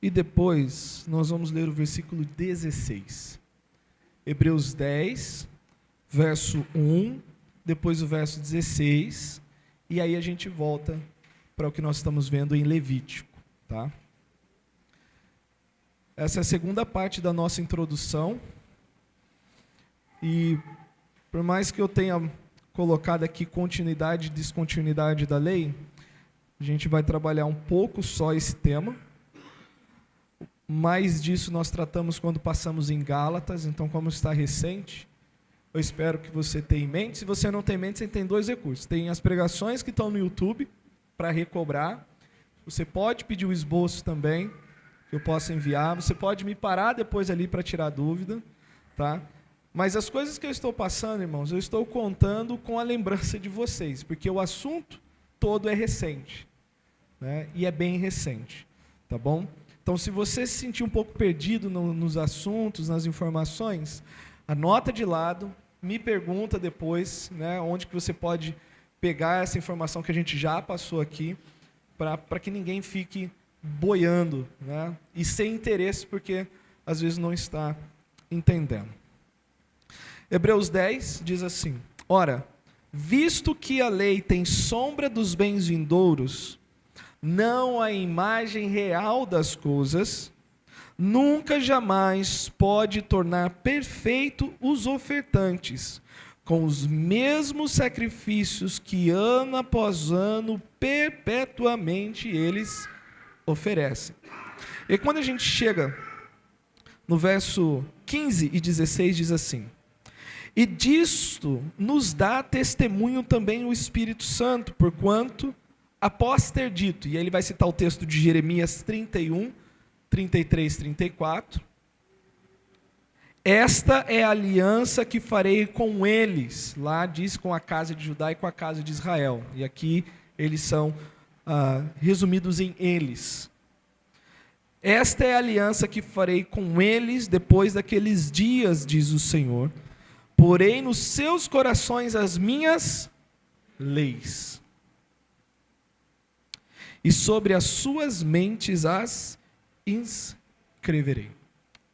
e depois nós vamos ler o versículo 16. Hebreus 10, verso 1, depois o verso 16, e aí a gente volta para o que nós estamos vendo em Levítico, tá? Essa é a segunda parte da nossa introdução, e por mais que eu tenha colocado aqui continuidade e descontinuidade da lei, a gente vai trabalhar um pouco só esse tema. Mais disso nós tratamos quando passamos em Gálatas, então como está recente, eu espero que você tenha em mente. Se você não tem em mente, você tem dois recursos. Tem as pregações que estão no YouTube, para recobrar. Você pode pedir o esboço também, que eu possa enviar. Você pode me parar depois ali para tirar dúvida, tá? Mas as coisas que eu estou passando, irmãos, eu estou contando com a lembrança de vocês, porque o assunto todo é recente, né? E é bem recente, tá bom? Então, se você se sentir um pouco perdido nos assuntos, nas informações, anota de lado, me pergunta depois, né, onde que você pode pegar essa informação que a gente já passou aqui, para que ninguém fique boiando, né, e sem interesse, porque às vezes não está entendendo. Hebreus 10 diz assim: ora, visto que a lei tem sombra dos bens vindouros, não a imagem real das coisas, nunca jamais pode tornar perfeito os ofertantes, com os mesmos sacrifícios que ano após ano, perpetuamente eles oferecem. E quando a gente chega no verso 15 e 16, diz assim: e disto nos dá testemunho também o Espírito Santo, porquanto, após ter dito, e ele vai citar o texto de Jeremias 31, 33, 34, esta é a aliança que farei com eles, lá diz com a casa de Judá e com a casa de Israel, e aqui eles são resumidos em eles. Esta é a aliança que farei com eles depois daqueles dias, diz o Senhor, porém nos seus corações as minhas leis, e sobre as suas mentes as inscreverei.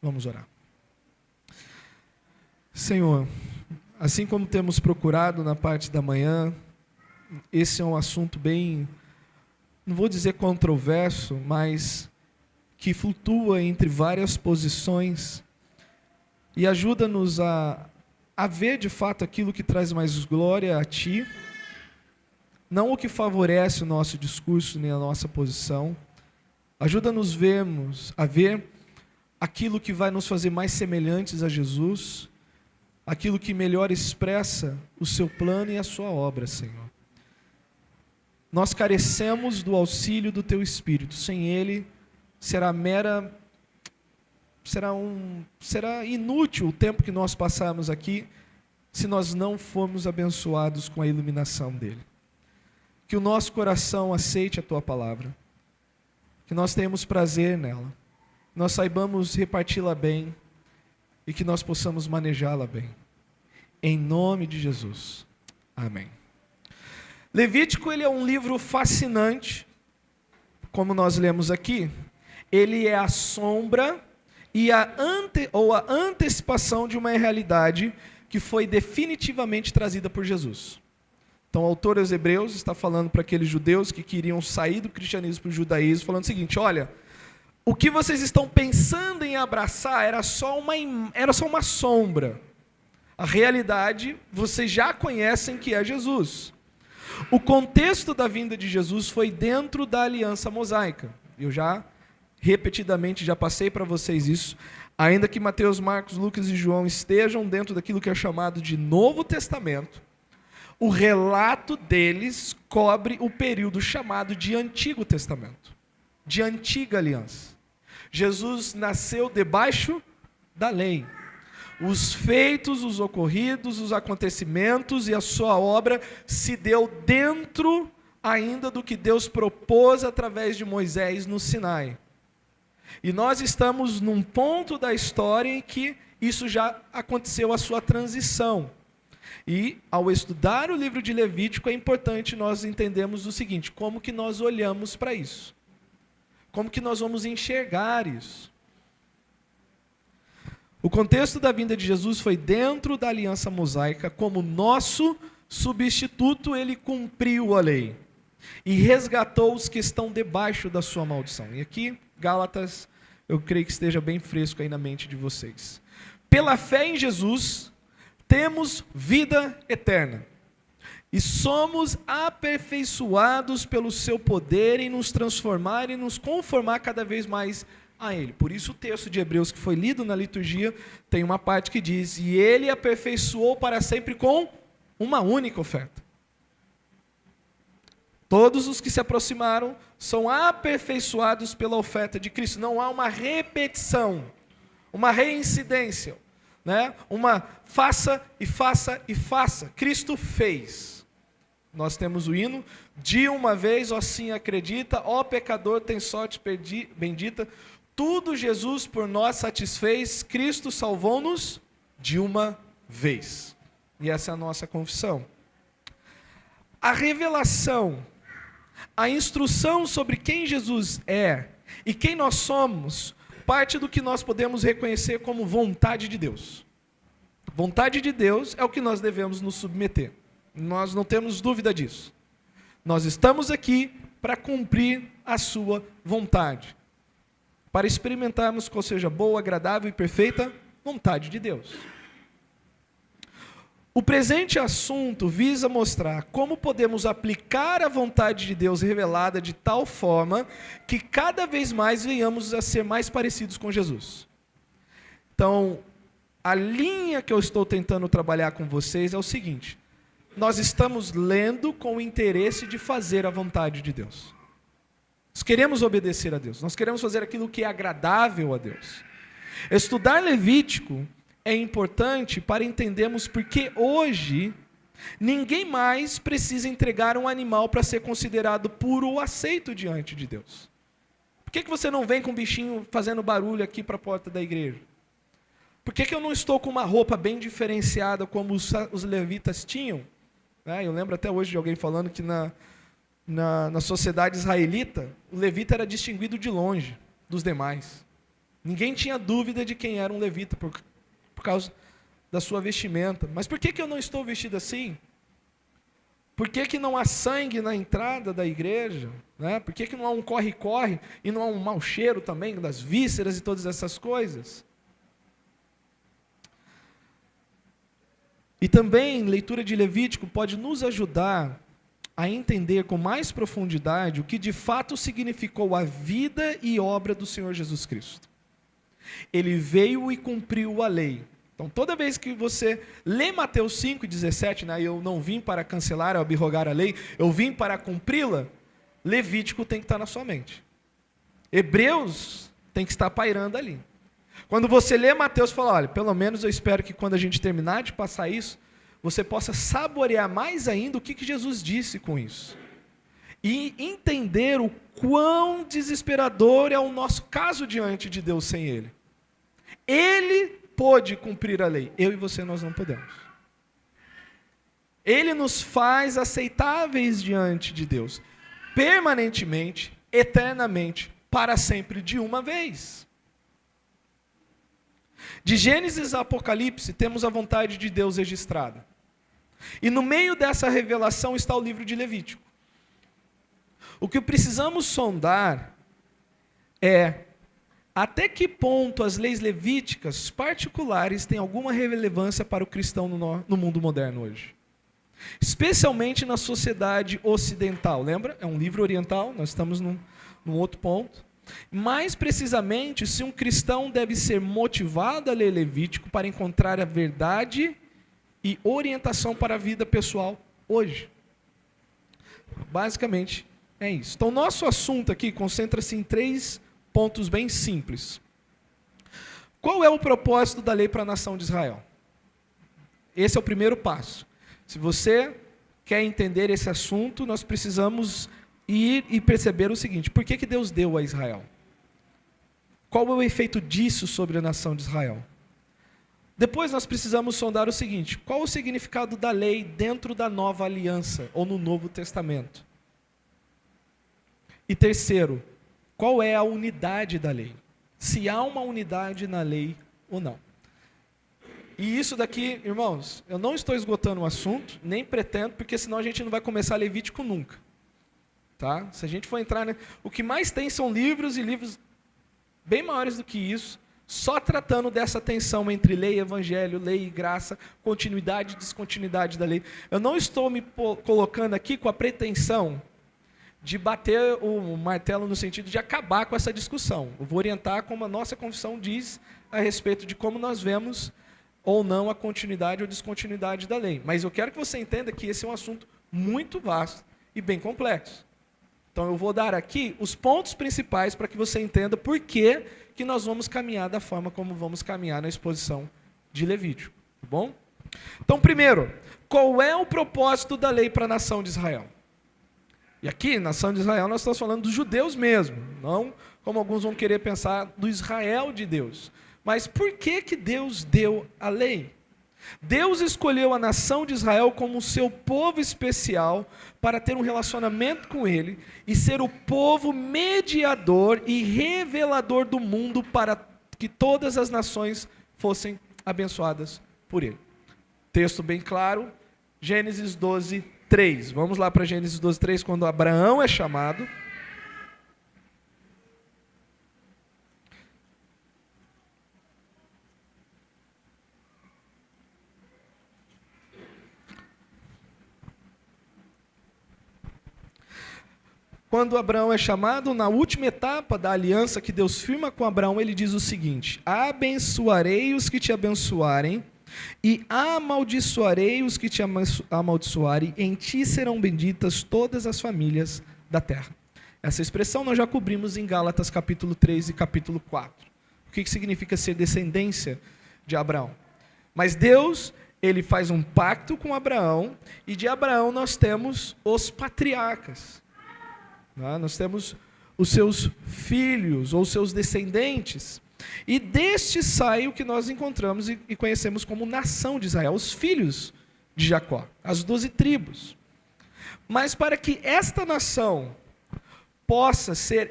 Vamos orar. Senhor, assim como temos procurado na parte da manhã, esse é um assunto bem, não vou dizer controverso, mas que flutua entre várias posições, e ajuda-nos a ver de fato aquilo que traz mais glória a Ti, não o que favorece o nosso discurso nem a nossa posição. Ajuda-nos a ver aquilo que vai nos fazer mais semelhantes a Jesus, aquilo que melhor expressa o Seu plano e a Sua obra, Senhor. Nós carecemos do auxílio do Teu Espírito. Sem Ele, será inútil o tempo que nós passarmos aqui, se nós não formos abençoados com a iluminação dEle. Que o nosso coração aceite a Tua palavra, que nós tenhamos prazer nela, que nós saibamos reparti-la bem e que nós possamos manejá-la bem. Em nome de Jesus. Amém. Levítico, ele é um livro fascinante, como nós lemos aqui. Ele é a sombra e a antecipação de uma realidade que foi definitivamente trazida por Jesus. Então, o autor aos Hebreus está falando para aqueles judeus que queriam sair do cristianismo para o judaísmo, falando o seguinte: olha, o que vocês estão pensando em abraçar era só uma sombra. A realidade, vocês já conhecem que é Jesus. O contexto da vinda de Jesus foi dentro da aliança mosaica. Eu repetidamente já passei para vocês isso, ainda que Mateus, Marcos, Lucas e João estejam dentro daquilo que é chamado de Novo Testamento, o relato deles cobre o período chamado de Antigo Testamento, de Antiga Aliança. Jesus nasceu debaixo da lei. Os feitos, os ocorridos, os acontecimentos e a sua obra se deu dentro ainda do que Deus propôs através de Moisés no Sinai. E nós estamos num ponto da história em que isso já aconteceu, a sua transição. E ao estudar o livro de Levítico é importante nós entendermos o seguinte: como que nós olhamos para isso? Como que nós vamos enxergar isso? O contexto da vinda de Jesus foi dentro da aliança mosaica, como nosso substituto, ele cumpriu a lei e resgatou os que estão debaixo da sua maldição. E aqui, Gálatas, eu creio que esteja bem fresco aí na mente de vocês. Pela fé em Jesus, temos vida eterna. E somos aperfeiçoados pelo seu poder em nos transformar e nos conformar cada vez mais a Ele. Por isso o texto de Hebreus que foi lido na liturgia tem uma parte que diz: e Ele aperfeiçoou para sempre com uma única oferta. Todos os que se aproximaram são aperfeiçoados pela oferta de Cristo. Não há uma repetição, uma reincidência, né? Uma faça e faça e faça. Cristo fez. Nós temos o hino: de uma vez, ó sim acredita, ó pecador tem sorte bendita, tudo Jesus por nós satisfez, Cristo salvou-nos de uma vez. E essa é a nossa confissão. A revelação, a instrução sobre quem Jesus é e quem nós somos, parte do que nós podemos reconhecer como vontade de Deus. Vontade de Deus é o que nós devemos nos submeter. Nós não temos dúvida disso. Nós estamos aqui para cumprir a sua vontade, para experimentarmos qual seja boa, agradável e perfeita vontade de Deus. O presente assunto visa mostrar como podemos aplicar a vontade de Deus revelada de tal forma que cada vez mais venhamos a ser mais parecidos com Jesus. Então, a linha que eu estou tentando trabalhar com vocês é o seguinte: nós estamos lendo com o interesse de fazer a vontade de Deus. Nós queremos obedecer a Deus, nós queremos fazer aquilo que é agradável a Deus. Estudar Levítico é importante para entendermos porque hoje ninguém mais precisa entregar um animal para ser considerado puro ou aceito diante de Deus. Por que você não vem com um bichinho fazendo barulho aqui para a porta da igreja? Por que eu não estou com uma roupa bem diferenciada como os levitas tinham? Eu lembro até hoje de alguém falando que na sociedade israelita, o levita era distinguido de longe dos demais. Ninguém tinha dúvida de quem era um levita por causa da sua vestimenta. Mas por que eu não estou vestido assim? Por que não há sangue na entrada da igreja? Por que não há um corre-corre e não há um mau cheiro também das vísceras e todas essas coisas? E também, leitura de Levítico pode nos ajudar a entender com mais profundidade o que de fato significou a vida e obra do Senhor Jesus Cristo. Ele veio e cumpriu a lei. Então, toda vez que você lê Mateus 5,17, eu não vim para cancelar ou abrogar a lei, eu vim para cumpri-la, Levítico tem que estar na sua mente. Hebreus tem que estar pairando ali. Quando você lê Mateus, fala: olha, pelo menos eu espero que quando a gente terminar de passar isso, você possa saborear mais ainda o que Jesus disse com isso. E entender o quão desesperador é o nosso caso diante de Deus sem Ele. Ele pôde cumprir a lei, eu e você nós não podemos. Ele nos faz aceitáveis diante de Deus, permanentemente, eternamente, para sempre, de uma vez. De Gênesis a Apocalipse, temos a vontade de Deus registrada. E no meio dessa revelação está o livro de Levítico. O que precisamos sondar é até que ponto as leis levíticas particulares têm alguma relevância para o cristão no mundo moderno hoje. Especialmente na sociedade ocidental. Lembra? É um livro oriental, nós estamos num outro ponto. Mais precisamente, se um cristão deve ser motivado a ler Levítico para encontrar a verdade e orientação para a vida pessoal hoje. Basicamente, é isso. Então, nosso assunto aqui concentra-se em 3 pontos bem simples. Qual é o propósito da lei para a nação de Israel? Esse é o primeiro passo. Se você quer entender esse assunto, nós precisamos ir e perceber o seguinte: por que Deus deu a Israel? Qual é o efeito disso sobre a nação de Israel? Depois nós precisamos sondar o seguinte: qual o significado da lei dentro da nova aliança ou no Novo Testamento? E terceiro, qual é a unidade da lei. Se há uma unidade na lei ou não. E isso daqui, irmãos, eu não estou esgotando o assunto, nem pretendo, porque senão a gente não vai começar Levítico nunca. Tá? Se a gente for entrar... O que mais tem são livros e livros bem maiores do que isso, só tratando dessa tensão entre lei e evangelho, lei e graça, continuidade e descontinuidade da lei. Eu não estou me colocando aqui com a pretensão de bater o martelo no sentido de acabar com essa discussão. Eu vou orientar como a nossa confissão diz a respeito de como nós vemos ou não a continuidade ou descontinuidade da lei. Mas eu quero que você entenda que esse é um assunto muito vasto e bem complexo. Então eu vou dar aqui os pontos principais para que você entenda por que nós vamos caminhar da forma como vamos caminhar na exposição de Levítico. Tá bom? Então, primeiro, qual é o propósito da lei para a nação de Israel? E aqui, nação de Israel, nós estamos falando dos judeus mesmo, não como alguns vão querer pensar do Israel de Deus. Mas por que Deus deu a lei? Deus escolheu a nação de Israel como seu povo especial para ter um relacionamento com Ele e ser o povo mediador e revelador do mundo para que todas as nações fossem abençoadas por Ele. Texto bem claro, Gênesis 12, 3. Vamos lá para Gênesis 12, 3, quando Abraão é chamado. Quando Abraão é chamado, na última etapa da aliança que Deus firma com Abraão, ele diz o seguinte: abençoarei os que te abençoarem, e amaldiçoarei os que te amaldiçoarem, em ti serão benditas todas as famílias da terra. Essa expressão nós já cobrimos em Gálatas capítulo 3 e capítulo 4. O que significa ser descendência de Abraão? Mas Deus, ele faz um pacto com Abraão, e de Abraão nós temos os patriarcas. Nós temos os seus filhos, ou seus descendentes, e deste sai o que nós encontramos e conhecemos como nação de Israel, os filhos de Jacó, as 12 tribos. Mas para que esta nação possa ser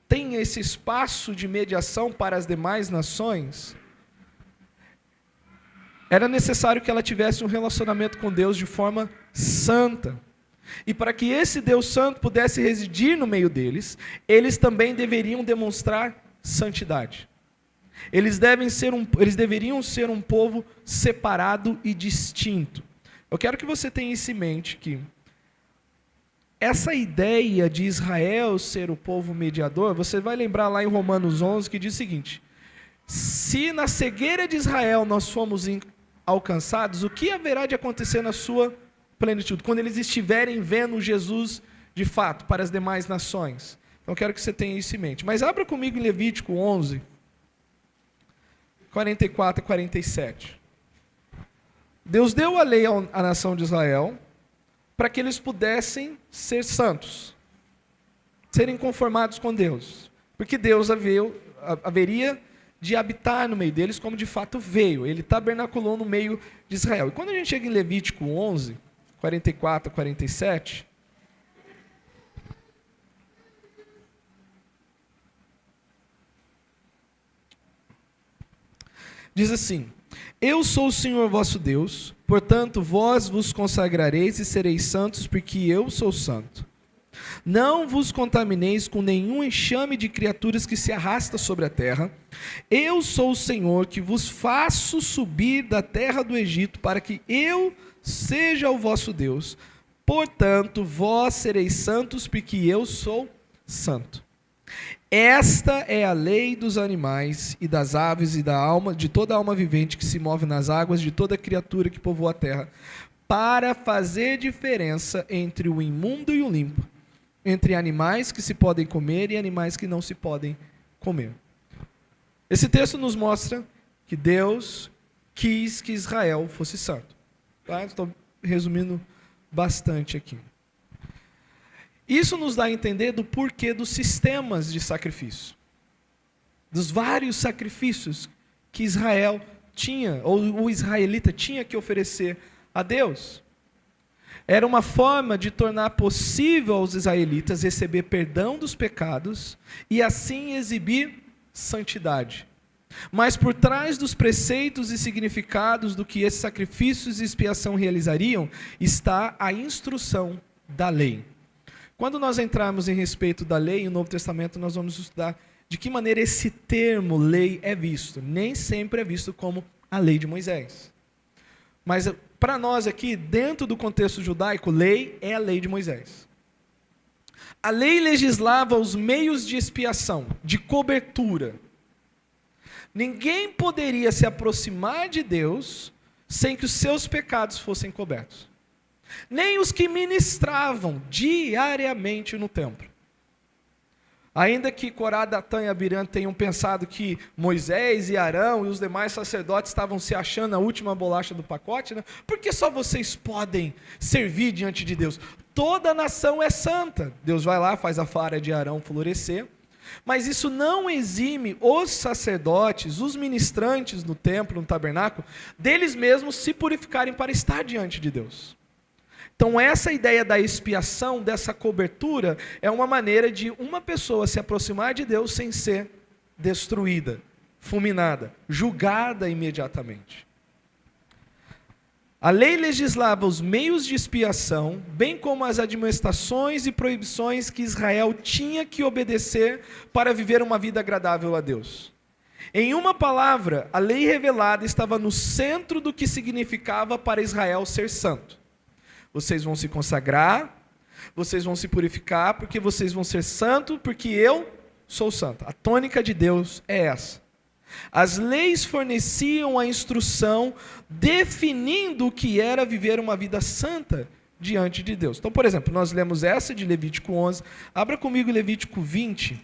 tenha esse espaço de mediação para as demais nações, era necessário que ela tivesse um relacionamento com Deus de forma santa. E para que esse Deus Santo pudesse residir no meio deles, eles também deveriam demonstrar santidade. Eles deveriam ser um povo separado e distinto. Eu quero que você tenha isso em mente, que essa ideia de Israel ser o povo mediador, você vai lembrar lá em Romanos 11, que diz o seguinte: se na cegueira de Israel nós fomos alcançados, o que haverá de acontecer na sua plenitude, quando eles estiverem vendo Jesus de fato para as demais nações? Então eu quero que você tenha isso em mente. Mas abra comigo em Levítico 11, 44 e 47. Deus deu a lei à nação de Israel para que eles pudessem ser santos, serem conformados com Deus, porque Deus haveria de habitar no meio deles, como de fato veio. Ele tabernaculou no meio de Israel. E quando a gente chega em Levítico 11, 44 a 47, diz assim: eu sou o Senhor vosso Deus, portanto vós vos consagrareis e sereis santos, porque eu sou santo. Não vos contamineis com nenhum enxame de criaturas que se arrasta sobre a terra. Eu sou o Senhor que vos faço subir da terra do Egito, para que eu seja o vosso Deus. Portanto, vós sereis santos, porque eu sou santo. Esta é a lei dos animais e das aves e da alma, de toda alma vivente que se move nas águas, de toda criatura que povoa a terra, para fazer diferença entre o imundo e o limpo, entre animais que se podem comer e animais que não se podem comer. Esse texto nos mostra que Deus quis que Israel fosse santo. Tá? Estou resumindo bastante aqui. Isso nos dá a entender do porquê dos sistemas de sacrifício, dos vários sacrifícios que Israel tinha, ou o israelita tinha que oferecer a Deus. Era uma forma de tornar possível aos israelitas receber perdão dos pecados e assim exibir santidade. Mas por trás dos preceitos e significados do que esses sacrifícios de expiação realizariam, está a instrução da lei. Quando nós entrarmos em respeito da lei, no Novo Testamento, nós vamos estudar de que maneira esse termo lei é visto. Nem sempre é visto como a lei de Moisés. Mas para nós aqui, dentro do contexto judaico, lei é a lei de Moisés. A lei legislava os meios de expiação, de cobertura. Ninguém poderia se aproximar de Deus sem que os seus pecados fossem cobertos. Nem os que ministravam diariamente no templo. Ainda que Corá, Datã e Abirã tenham pensado que Moisés e Arão e os demais sacerdotes estavam se achando a última bolacha do pacote, né? Porque só vocês podem servir diante de Deus. Toda a nação é santa. Deus vai lá, faz a vara de Arão florescer. Mas isso não exime os sacerdotes, os ministrantes no templo, no tabernáculo, deles mesmos se purificarem para estar diante de Deus. Então essa ideia da expiação, dessa cobertura, é uma maneira de uma pessoa se aproximar de Deus sem ser destruída, fulminada, julgada imediatamente. A lei legislava os meios de expiação, bem como as admoestações e proibições que Israel tinha que obedecer para viver uma vida agradável a Deus. Em uma palavra, a lei revelada estava no centro do que significava para Israel ser santo. Vocês vão se consagrar, vocês vão se purificar, porque vocês vão ser santos, porque eu sou santo. A tônica de Deus é essa. As leis forneciam a instrução definindo o que era viver uma vida santa diante de Deus. Então, por exemplo, nós lemos essa de Levítico 11. Abra comigo Levítico 20,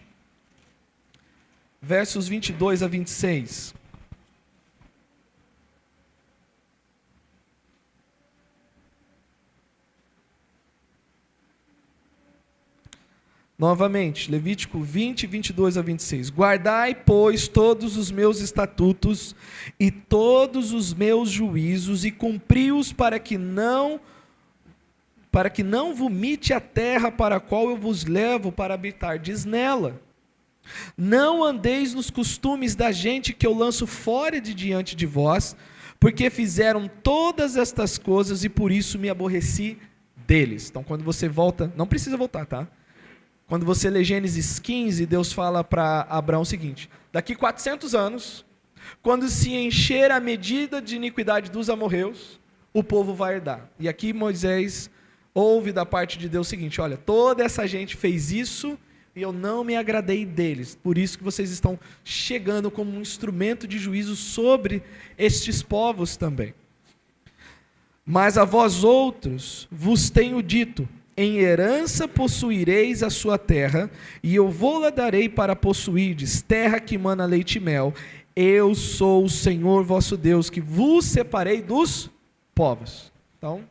versos 22 a 26. Novamente, Levítico 20, 22 a 26. Guardai, pois, todos os meus estatutos e todos os meus juízos e cumpri-os para que não vomite a terra para a qual eu vos levo para habitardes nela. Não andeis nos costumes da gente que eu lanço fora de diante de vós, porque fizeram todas estas coisas e por isso me aborreci deles. Então, quando você volta, não precisa voltar, tá? Quando você lê Gênesis 15, Deus fala para Abraão o seguinte: daqui 400 anos, quando se encher a medida de iniquidade dos amorreus, o povo vai herdar. E aqui Moisés ouve da parte de Deus o seguinte: olha, toda essa gente fez isso e eu não me agradei deles. Por isso que vocês estão chegando como um instrumento de juízo sobre estes povos também. Mas a vós outros vos tenho dito: em herança possuireis a sua terra, e eu vou-la darei para possuirdes, terra que mana leite e mel. Eu sou o Senhor vosso Deus, que vos separei dos povos. Então,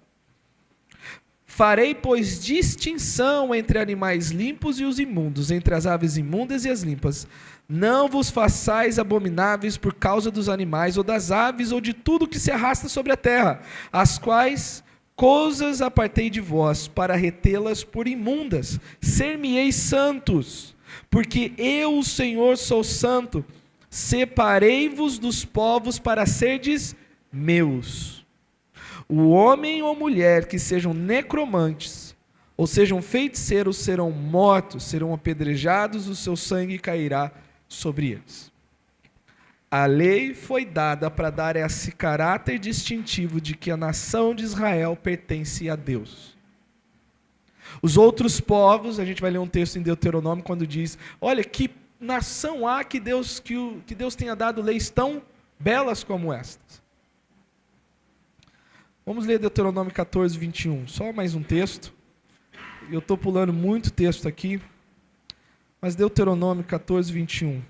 farei, pois, distinção entre animais limpos e os imundos, entre as aves imundas e as limpas. Não vos façais abomináveis por causa dos animais, ou das aves, ou de tudo que se arrasta sobre a terra, as quais coisas apartei de vós, para retê-las por imundas. Ser-me-eis santos, porque eu, o Senhor, sou santo. Separei-vos dos povos para serdes meus. O homem ou mulher que sejam necromantes, ou sejam feiticeiros, serão mortos, serão apedrejados, o seu sangue cairá sobre eles. A lei foi dada para dar esse caráter distintivo de que a nação de Israel pertence a Deus. Os outros povos, a gente vai ler um texto em Deuteronômio quando diz: olha, que nação há que Deus tenha dado leis tão belas como estas. Vamos ler Deuteronômio 14, 21. Só mais um texto. Eu estou pulando muito texto aqui. Mas Deuteronômio 14, 21.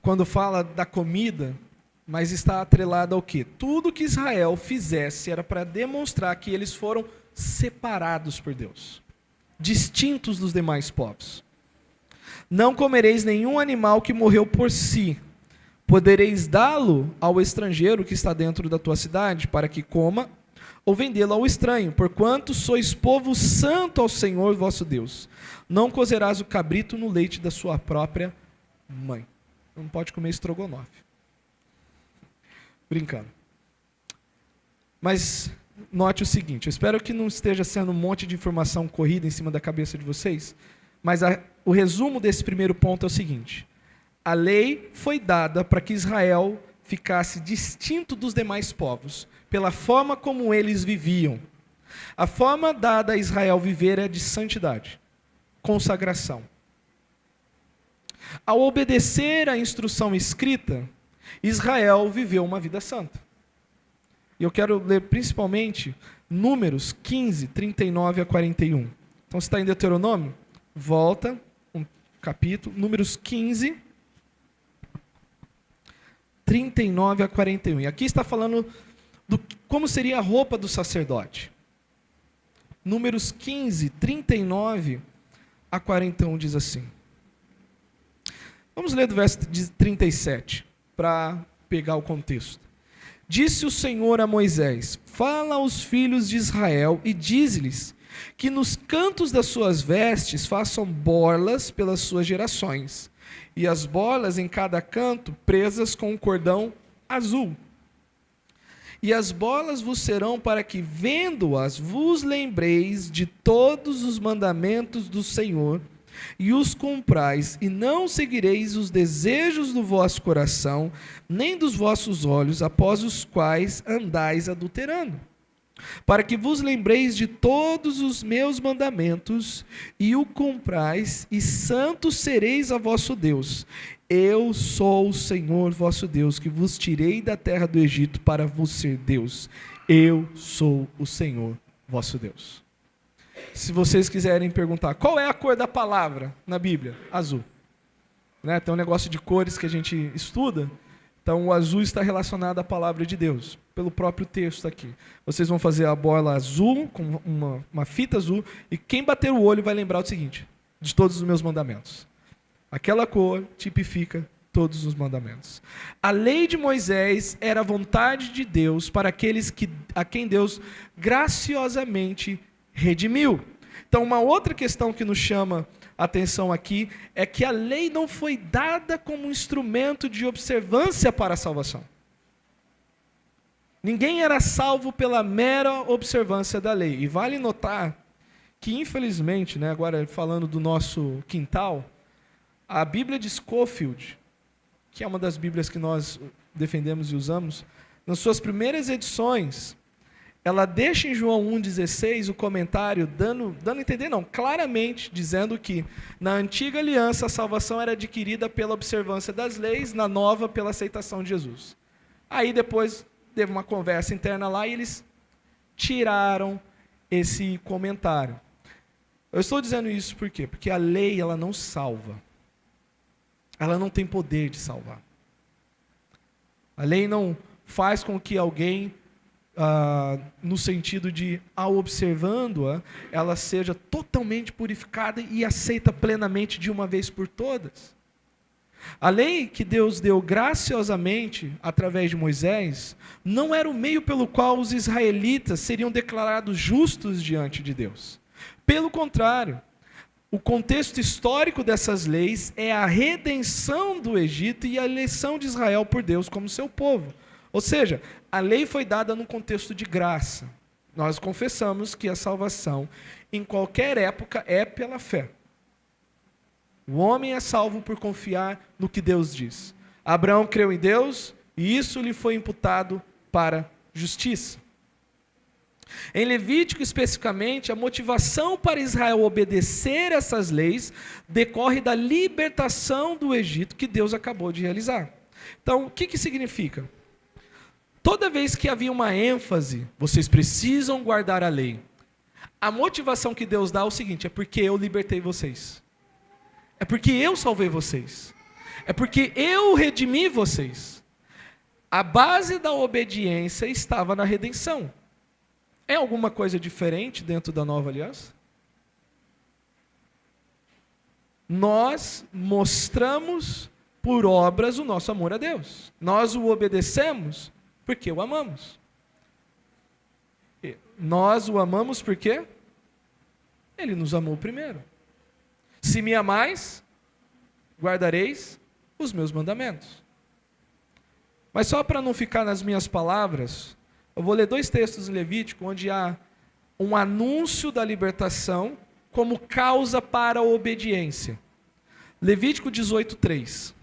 Quando fala da comida, mas está atrelado ao quê? Tudo que Israel fizesse era para demonstrar que eles foram separados por Deus, distintos dos demais povos. Não comereis nenhum animal que morreu por si. Podereis dá-lo ao estrangeiro que está dentro da tua cidade, para que coma, ou vendê-lo ao estranho, porquanto sois povo santo ao Senhor vosso Deus. Não cozerás o cabrito no leite da sua própria mãe. Não pode comer estrogonofe. Brincando. Mas note o seguinte, eu espero que não esteja sendo um monte de informação corrida em cima da cabeça de vocês, mas o resumo desse primeiro ponto é o seguinte: a lei foi dada para que Israel ficasse distinto dos demais povos, pela forma como eles viviam. A forma dada a Israel viver é de santidade, consagração. Ao obedecer à instrução escrita, Israel viveu uma vida santa. E eu quero ler principalmente Números 15, 39 a 41. Então, você está em Deuteronômio? Volta um capítulo, Números 15, 39 a 41. E aqui está falando como seria a roupa do sacerdote. Números 15, 39 a 41 diz assim. Vamos ler do verso 37, para pegar o contexto. Disse o Senhor a Moisés: fala aos filhos de Israel e dize-lhes que nos cantos das suas vestes façam borlas pelas suas gerações, e as borlas em cada canto presas com um cordão azul. E as borlas vos serão para que, vendo-as, vos lembreis de todos os mandamentos do Senhor, e os cumprais, e não seguireis os desejos do vosso coração, nem dos vossos olhos, após os quais andais adulterando. Para que vos lembreis de todos os meus mandamentos, e o cumprais, e santos sereis a vosso Deus. Eu sou o Senhor vosso Deus, que vos tirei da terra do Egito para vos ser Deus. Eu sou o Senhor vosso Deus. Se vocês quiserem perguntar, qual é a cor da palavra na Bíblia? Azul. Né? Tem um negócio de cores que a gente estuda, então o azul está relacionado à palavra de Deus, pelo próprio texto aqui. Vocês vão fazer a bola azul, com uma fita azul, e quem bater o olho vai lembrar o seguinte, de todos os meus mandamentos. Aquela cor tipifica todos os mandamentos. A lei de Moisés era a vontade de Deus para aqueles a quem Deus graciosamente redimiu. Então, uma outra questão que nos chama a atenção aqui é que a lei não foi dada como um instrumento de observância para a salvação. Ninguém era salvo pela mera observância da lei. E vale notar que, infelizmente, né, agora falando do nosso quintal, a Bíblia de Scofield, que é uma das Bíblias que nós defendemos e usamos, nas suas primeiras edições, ela deixa em João 1,16 o comentário, dando a entender, não, claramente dizendo que na antiga aliança a salvação era adquirida pela observância das leis, na nova pela aceitação de Jesus. Aí depois teve uma conversa interna lá e eles tiraram esse comentário. Eu estou dizendo isso por quê? Porque a lei ela não salva. Ela não tem poder de salvar. A lei não faz com que alguém no sentido de, ao observando-a, ela seja totalmente purificada e aceita plenamente de uma vez por todas. A lei que Deus deu graciosamente através de Moisés não era o meio pelo qual os israelitas seriam declarados justos diante de Deus. Pelo contrário, o contexto histórico dessas leis é a redenção do Egito e a eleição de Israel por Deus como seu povo. Ou seja, a lei foi dada num contexto de graça. Nós confessamos que a salvação, em qualquer época, é pela fé. O homem é salvo por confiar no que Deus diz. Abraão creu em Deus e isso lhe foi imputado para justiça. Em Levítico, especificamente, a motivação para Israel obedecer essas leis decorre da libertação do Egito que Deus acabou de realizar. Então, o que significa? Toda vez que havia uma ênfase, vocês precisam guardar a lei. A motivação que Deus dá é o seguinte, é porque eu libertei vocês. É porque eu salvei vocês. É porque eu redimi vocês. A base da obediência estava na redenção. É alguma coisa diferente dentro da nova aliança? nós mostramos por obras o nosso amor a Deus. Nós o obedecemos porque o amamos. Nós o amamos porque Ele nos amou primeiro. Se me amais, guardareis os meus mandamentos. Mas só para não ficar nas minhas palavras, eu vou ler 2 textos em Levítico, onde há um anúncio da libertação como causa para a obediência. Levítico 18:3.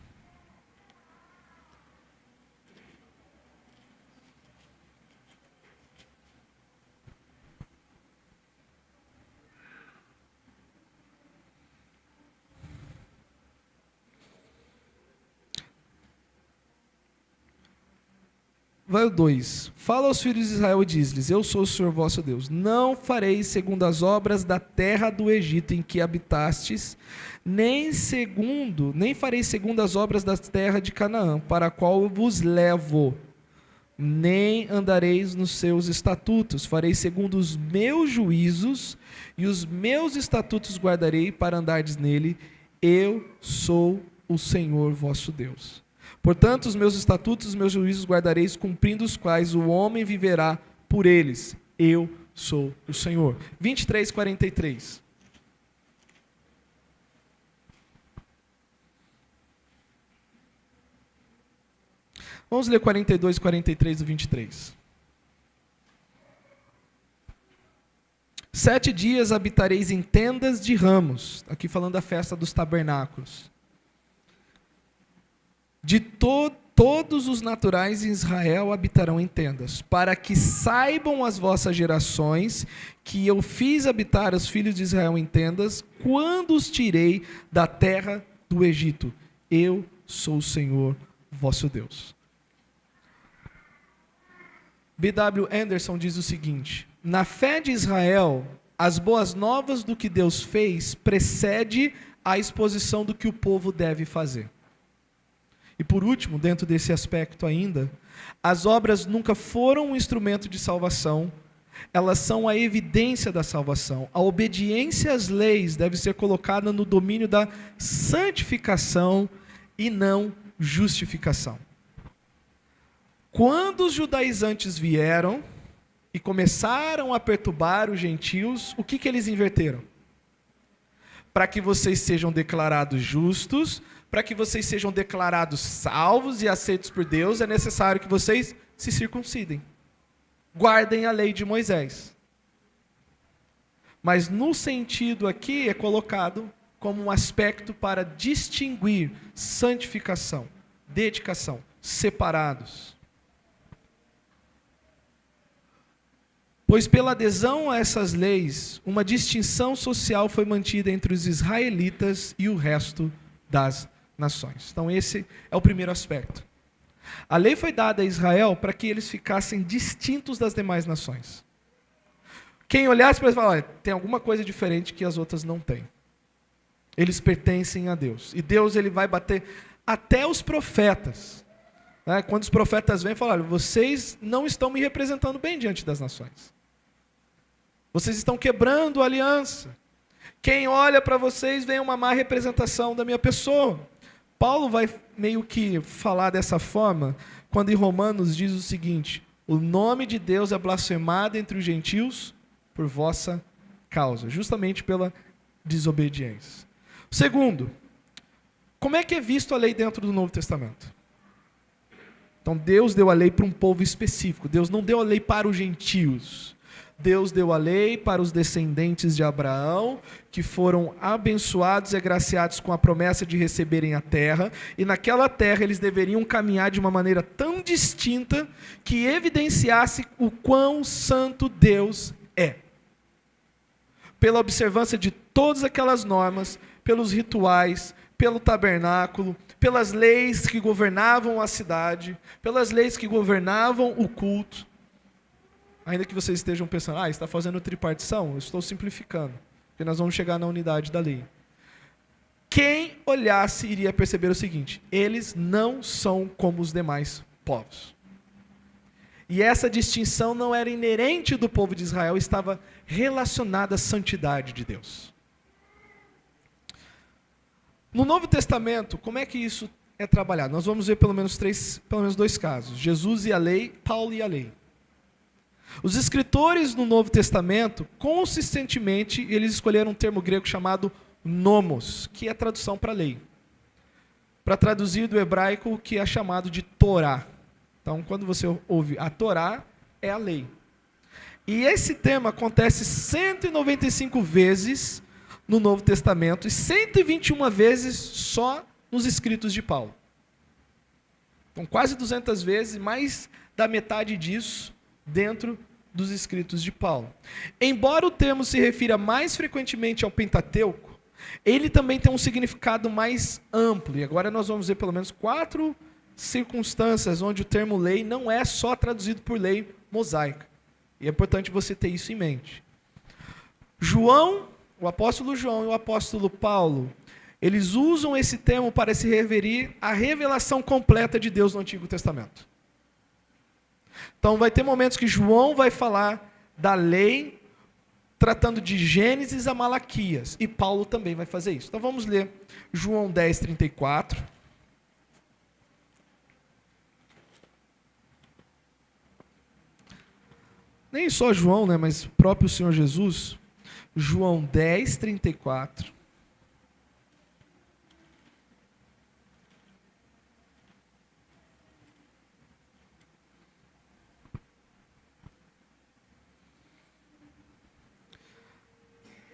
Vai o 2. Fala aos filhos de Israel e diz-lhes: Eu sou o Senhor vosso Deus. Não fareis segundo as obras da terra do Egito em que habitastes, nem fareis segundo as obras da terra de Canaã, para a qual eu vos levo. Nem andareis nos seus estatutos. Fareis segundo os meus juízos, e os meus estatutos guardarei para andardes nele. Eu sou o Senhor vosso Deus. Portanto, os meus estatutos, os meus juízos guardareis, cumprindo os quais o homem viverá por eles. Eu sou o Senhor. 23:43. Vamos ler 42 e 43 do 23. 7 dias habitareis em tendas de ramos. Aqui falando da festa dos tabernáculos. De todos os naturais em Israel habitarão em tendas, para que saibam as vossas gerações que eu fiz habitar os filhos de Israel em tendas, quando os tirei da terra do Egito. Eu sou o Senhor vosso Deus. B.W. Anderson diz o seguinte: na fé de Israel, as boas novas do que Deus fez precede a exposição do que o povo deve fazer. E por último, dentro desse aspecto ainda, as obras nunca foram um instrumento de salvação, elas são a evidência da salvação. A obediência às leis deve ser colocada no domínio da santificação e não justificação. Quando os judaizantes vieram e começaram a perturbar os gentios, o que eles inverteram? Para que vocês sejam declarados justos, para que vocês sejam declarados salvos e aceitos por Deus, é necessário que vocês se circuncidem. Guardem a lei de Moisés. Mas no sentido aqui é colocado como um aspecto para distinguir santificação, dedicação, separados. Pois pela adesão a essas leis, uma distinção social foi mantida entre os israelitas e o resto das nações. Então esse é o primeiro aspecto. A lei foi dada a Israel para que eles ficassem distintos das demais nações. Quem olhasse para eles falar, olha, tem alguma coisa diferente que as outras não têm. Eles pertencem a Deus. E Deus ele vai bater até os profetas. Né? Quando os profetas vêm e falam, olha, vocês não estão me representando bem diante das nações. Vocês estão quebrando a aliança. Quem olha para vocês vê uma má representação da minha pessoa. Paulo vai meio que falar dessa forma, quando em Romanos diz o seguinte: o nome de Deus é blasfemado entre os gentios por vossa causa, justamente pela desobediência. Segundo, como é que é visto a lei dentro do Novo Testamento? Então Deus deu a lei para um povo específico, Deus não deu a lei para os gentios. Deus deu a lei para os descendentes de Abraão, que foram abençoados e agraciados com a promessa de receberem a terra, e naquela terra eles deveriam caminhar de uma maneira tão distinta que evidenciasse o quão santo Deus é. Pela observância de todas aquelas normas, pelos rituais, pelo tabernáculo, pelas leis que governavam a cidade, pelas leis que governavam o culto. Ainda que vocês estejam pensando, está fazendo tripartição? Eu estou simplificando, porque nós vamos chegar na unidade da lei. Quem olhasse iria perceber o seguinte: eles não são como os demais povos. E essa distinção não era inerente do povo de Israel, estava relacionada à santidade de Deus. No Novo Testamento, como é que isso é trabalhado? Nós vamos ver pelo menos dois casos: Jesus e a lei, Paulo e a lei. Os escritores no Novo Testamento, consistentemente, eles escolheram um termo grego chamado nomos, que é a tradução para lei. Para traduzir do hebraico, o que é chamado de Torá. Então, quando você ouve a Torá, é a lei. E esse tema acontece 195 vezes no Novo Testamento e 121 vezes só nos escritos de Paulo. Então, quase 200 vezes, mais da metade disso dentro dos escritos de Paulo. Embora o termo se refira mais frequentemente ao Pentateuco, ele também tem um significado mais amplo. E agora nós vamos ver pelo menos 4 circunstâncias onde o termo lei não é só traduzido por lei mosaica. E é importante você ter isso em mente. João, o apóstolo João e o apóstolo Paulo, eles usam esse termo para se referir à revelação completa de Deus no Antigo Testamento. Então vai ter momentos que João vai falar da lei, tratando de Gênesis a Malaquias, e Paulo também vai fazer isso. Então vamos ler João 10:34. Nem só João, né, mas o próprio Senhor Jesus. João 10:34.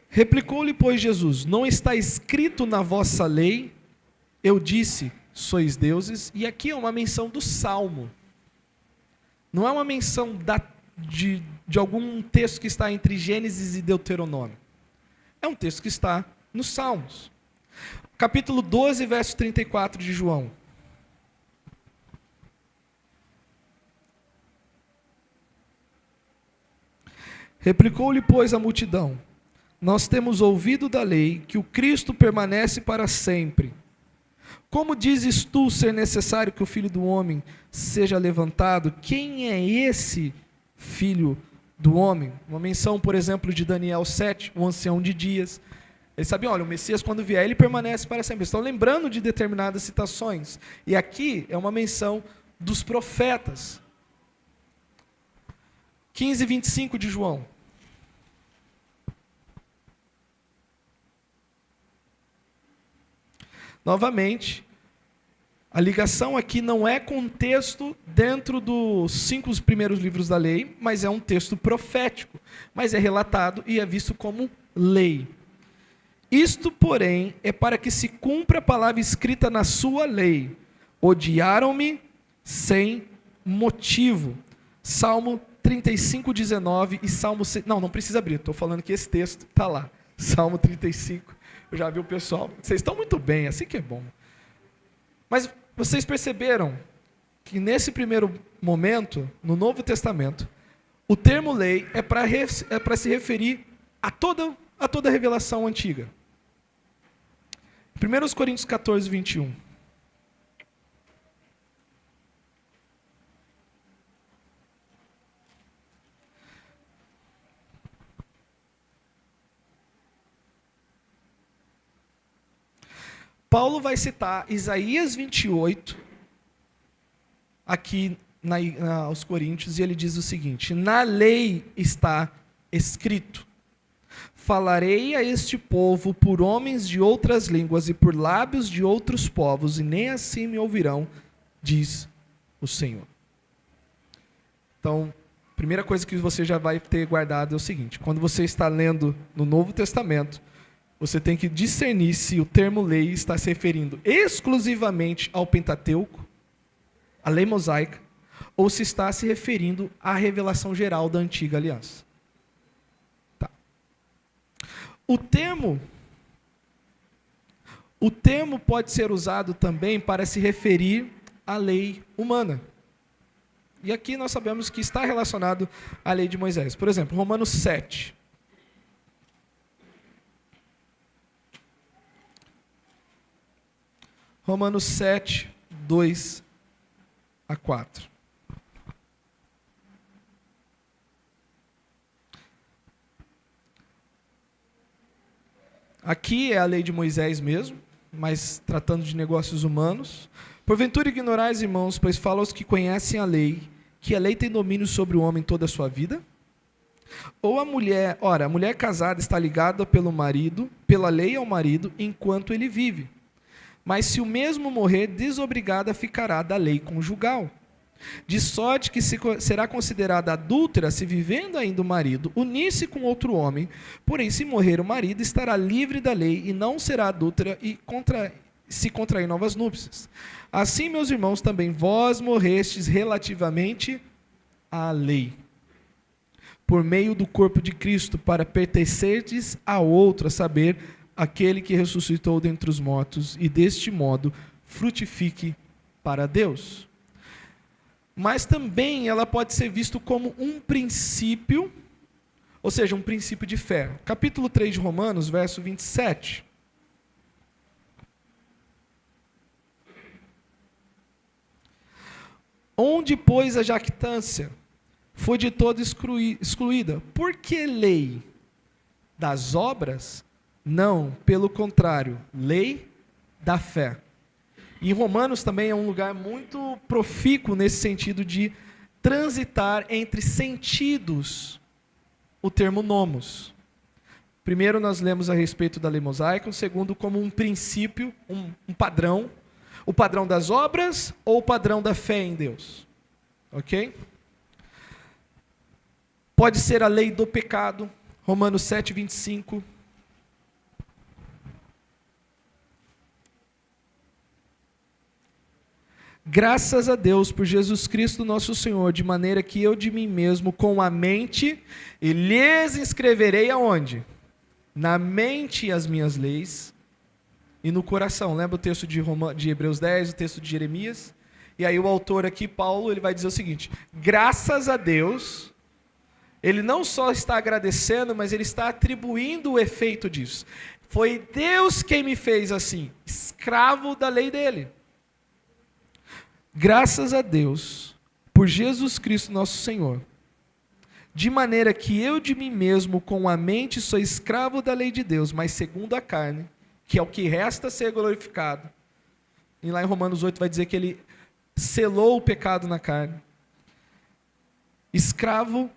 Replicou-lhe, pois, Jesus: não está escrito na vossa lei, eu disse, sois deuses. E aqui é uma menção do Salmo. Não é uma menção de algum texto que está entre Gênesis e Deuteronômio. É um texto que está nos Salmos. Capítulo 12, verso 34 de João. Replicou-lhe, pois, a multidão: nós temos ouvido da lei que o Cristo permanece para sempre. Como dizes tu ser necessário que o Filho do Homem seja levantado? Quem é esse Filho do Homem? Uma menção, por exemplo, de Daniel 7, o ancião de dias. Eles sabiam, olha, o Messias quando vier, ele permanece para sempre. Estão lembrando de determinadas citações. E aqui é uma menção dos profetas. 15:25 de João. Novamente, a ligação aqui não é com o texto dentro dos 5 primeiros livros da lei, mas é um texto profético, mas é relatado e é visto como lei. Isto, porém, é para que se cumpra a palavra escrita na sua lei: odiaram-me sem motivo. Salmo 35:19 e Salmo... Não precisa abrir, estou falando que esse texto está lá. Salmo 35. Eu já vi o pessoal. Vocês estão muito bem, assim que é bom. Mas vocês perceberam que nesse primeiro momento, no Novo Testamento, o termo lei é para se referir a toda a revelação antiga. 1 Coríntios 14:21. Paulo vai citar Isaías 28, aqui aos Coríntios, e ele diz o seguinte: na lei está escrito: falarei a este povo por homens de outras línguas e por lábios de outros povos, e nem assim me ouvirão, diz o Senhor. Então, a primeira coisa que você já vai ter guardado é o seguinte: quando você está lendo no Novo Testamento, você tem que discernir se o termo lei está se referindo exclusivamente ao Pentateuco, à lei mosaica, ou se está se referindo à revelação geral da antiga aliança. Tá. O termo pode ser usado também para se referir à lei humana. E aqui nós sabemos que está relacionado à lei de Moisés. Por exemplo, Romanos 7. Romanos 7, 2 a 4. Aqui é a lei de Moisés mesmo, mas tratando de negócios humanos. Porventura ignorais, irmãos, pois falo aos que conhecem a lei, que a lei tem domínio sobre o homem toda a sua vida? Ou a mulher casada está ligada pelo marido, pela lei ao marido, enquanto ele vive. Mas se o mesmo morrer, desobrigada ficará da lei conjugal. De sorte que será considerada adúltera se vivendo ainda o marido unir-se com outro homem, porém se morrer o marido estará livre da lei e não será adúltera e se contrair novas núpcias. Assim, meus irmãos, também vós morrestes relativamente à lei, por meio do corpo de Cristo, para pertencerdes a outro, a saber, aquele que ressuscitou dentre os mortos, e deste modo frutifique para Deus. Mas também ela pode ser vista como um princípio, ou seja, um princípio de fé. Capítulo 3 de Romanos, verso 27. Onde, pois, a jactância foi de todo excluída. Por que lei? Das obras? Não, pelo contrário, lei da fé. E Romanos também é um lugar muito profícuo nesse sentido de transitar entre sentidos o termo nomos. Primeiro nós lemos a respeito da lei mosaica, o segundo como um princípio, um padrão, o padrão das obras ou o padrão da fé em Deus. Ok? Pode ser a lei do pecado, Romanos 7, 25. Graças a Deus por Jesus Cristo nosso Senhor, de maneira que eu de mim mesmo, com a mente, e lhes inscreverei aonde? Na mente as minhas leis e no coração. Lembra o texto de Hebreus 10, o texto de Jeremias? E aí o autor aqui, Paulo, ele vai dizer o seguinte: graças a Deus, ele não só está agradecendo, mas ele está atribuindo o efeito disso. Foi Deus quem me fez assim, escravo da lei dele. Graças a Deus, por Jesus Cristo nosso Senhor, de maneira que eu de mim mesmo, com a mente, sou escravo da lei de Deus, mas segundo a carne, que é o que resta ser glorificado. E lá em Romanos 8 vai dizer que ele selou o pecado na carne. Escravo,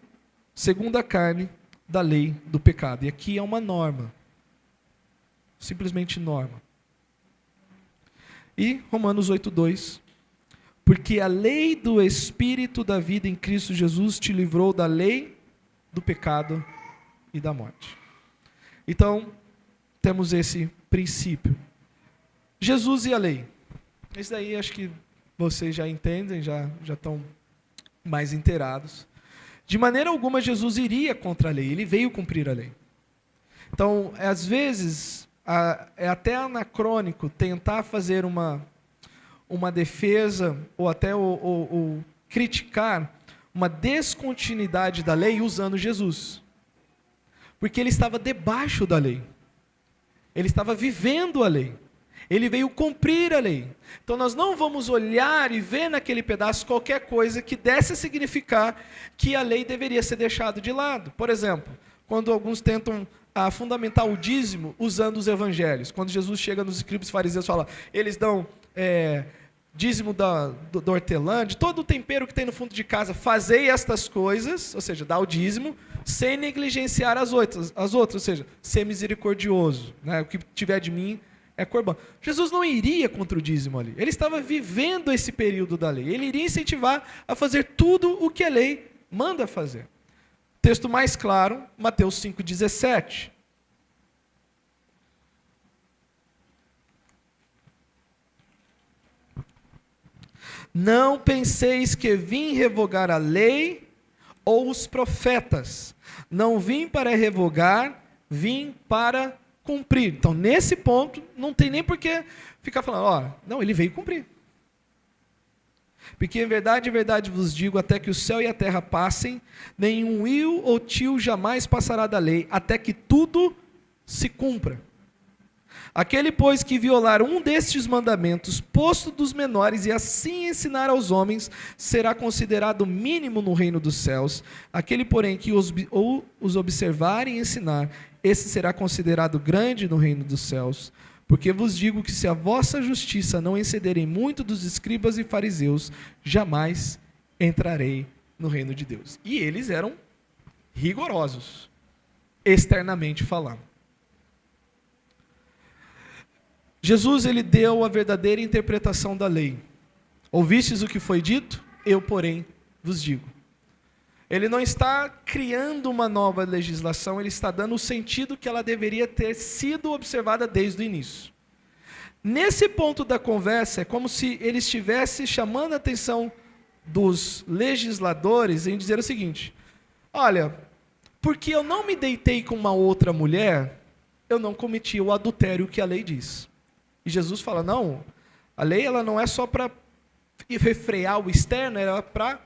segundo a carne, da lei do pecado. E aqui é uma norma. Simplesmente norma. E Romanos 8:2. Porque a lei do Espírito da vida em Cristo Jesus te livrou da lei do pecado e da morte. Então, temos esse princípio. Jesus e a lei. Esse daí acho que vocês já entendem, já estão mais inteirados. De maneira alguma Jesus iria contra a lei, ele veio cumprir a lei. Então, às vezes, é até anacrônico tentar fazer uma defesa ou até ou criticar uma descontinuidade da lei usando Jesus. Porque ele estava debaixo da lei. Ele estava vivendo a lei. Ele veio cumprir a lei. Então nós não vamos olhar e ver naquele pedaço qualquer coisa que desse a significar que a lei deveria ser deixada de lado. Por exemplo, quando alguns tentam fundamentar o dízimo usando os evangelhos. Quando Jesus chega nos escribas e fariseus e fala, eles dão dízimo do hortelã, de todo o tempero que tem no fundo de casa, fazei estas coisas, ou seja, dá o dízimo, sem negligenciar as outras, ou seja, ser misericordioso, né? O que tiver de mim é corbão. Jesus não iria contra o dízimo ali, ele estava vivendo esse período da lei, ele iria incentivar a fazer tudo o que a lei manda fazer. Texto mais claro, Mateus 5,17. Não penseis que vim revogar a lei ou os profetas. Não vim para revogar, vim para cumprir. Então, nesse ponto, não tem nem por que ficar falando, não, ele veio cumprir. Porque em verdade vos digo, até que o céu e a terra passem, nenhum il ou tio jamais passará da lei, até que tudo se cumpra. Aquele, pois, que violar um destes mandamentos, posto dos menores, e assim ensinar aos homens, será considerado mínimo no reino dos céus. Aquele, porém, que os observar e ensinar, esse será considerado grande no reino dos céus. Porque vos digo que se a vossa justiça não excederem muito dos escribas e fariseus, jamais entrarei no reino de Deus. E eles eram rigorosos, externamente falando. Jesus, ele deu a verdadeira interpretação da lei. Ouvistes o que foi dito? Eu, porém, vos digo. Ele não está criando uma nova legislação, ele está dando o sentido que ela deveria ter sido observada desde o início. Nesse ponto da conversa, é como se ele estivesse chamando a atenção dos legisladores em dizer o seguinte: olha, porque eu não me deitei com uma outra mulher, eu não cometi o adultério que a lei diz. E Jesus fala, não, a lei ela não é só para refrear o externo, ela é para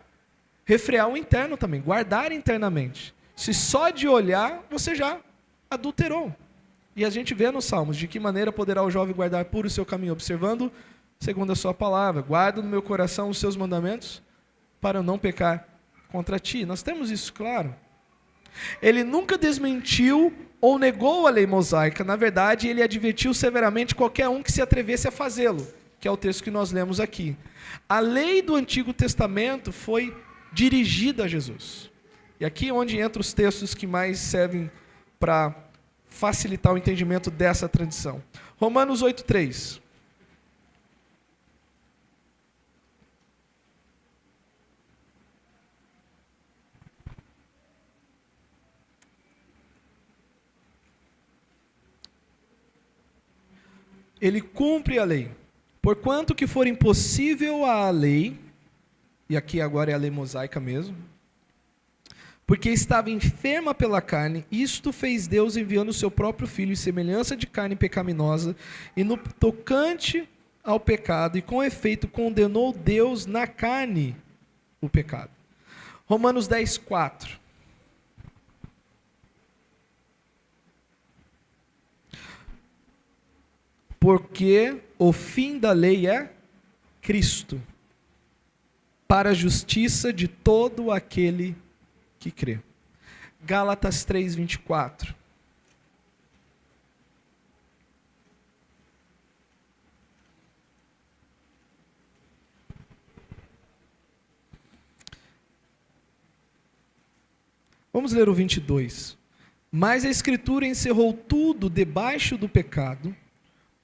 refrear o interno também, guardar internamente. Se só de olhar, você já adulterou. E a gente vê nos Salmos, de que maneira poderá o jovem guardar puro o seu caminho, observando segundo a sua palavra. Guardo no meu coração os seus mandamentos, para eu não pecar contra ti. Nós temos isso claro. Ele nunca desmentiu ou negou a lei mosaica. Na verdade, ele advertiu severamente qualquer um que se atrevesse a fazê-lo, que é o texto que nós lemos aqui. A lei do Antigo Testamento foi dirigida a Jesus. E aqui é onde entram os textos que mais servem para facilitar o entendimento dessa tradição. Romanos 8:3. Ele cumpre a lei. Porquanto que for impossível a lei, e aqui agora é a lei mosaica mesmo, porque estava enferma pela carne, isto fez Deus enviando o seu próprio Filho em semelhança de carne pecaminosa, e no tocante ao pecado, e com efeito condenou Deus na carne o pecado. Romanos 10:4. Porque o fim da lei é Cristo, para a justiça de todo aquele que crê. Gálatas 3:24. Vamos ler o 22. Mas a Escritura encerrou tudo debaixo do pecado,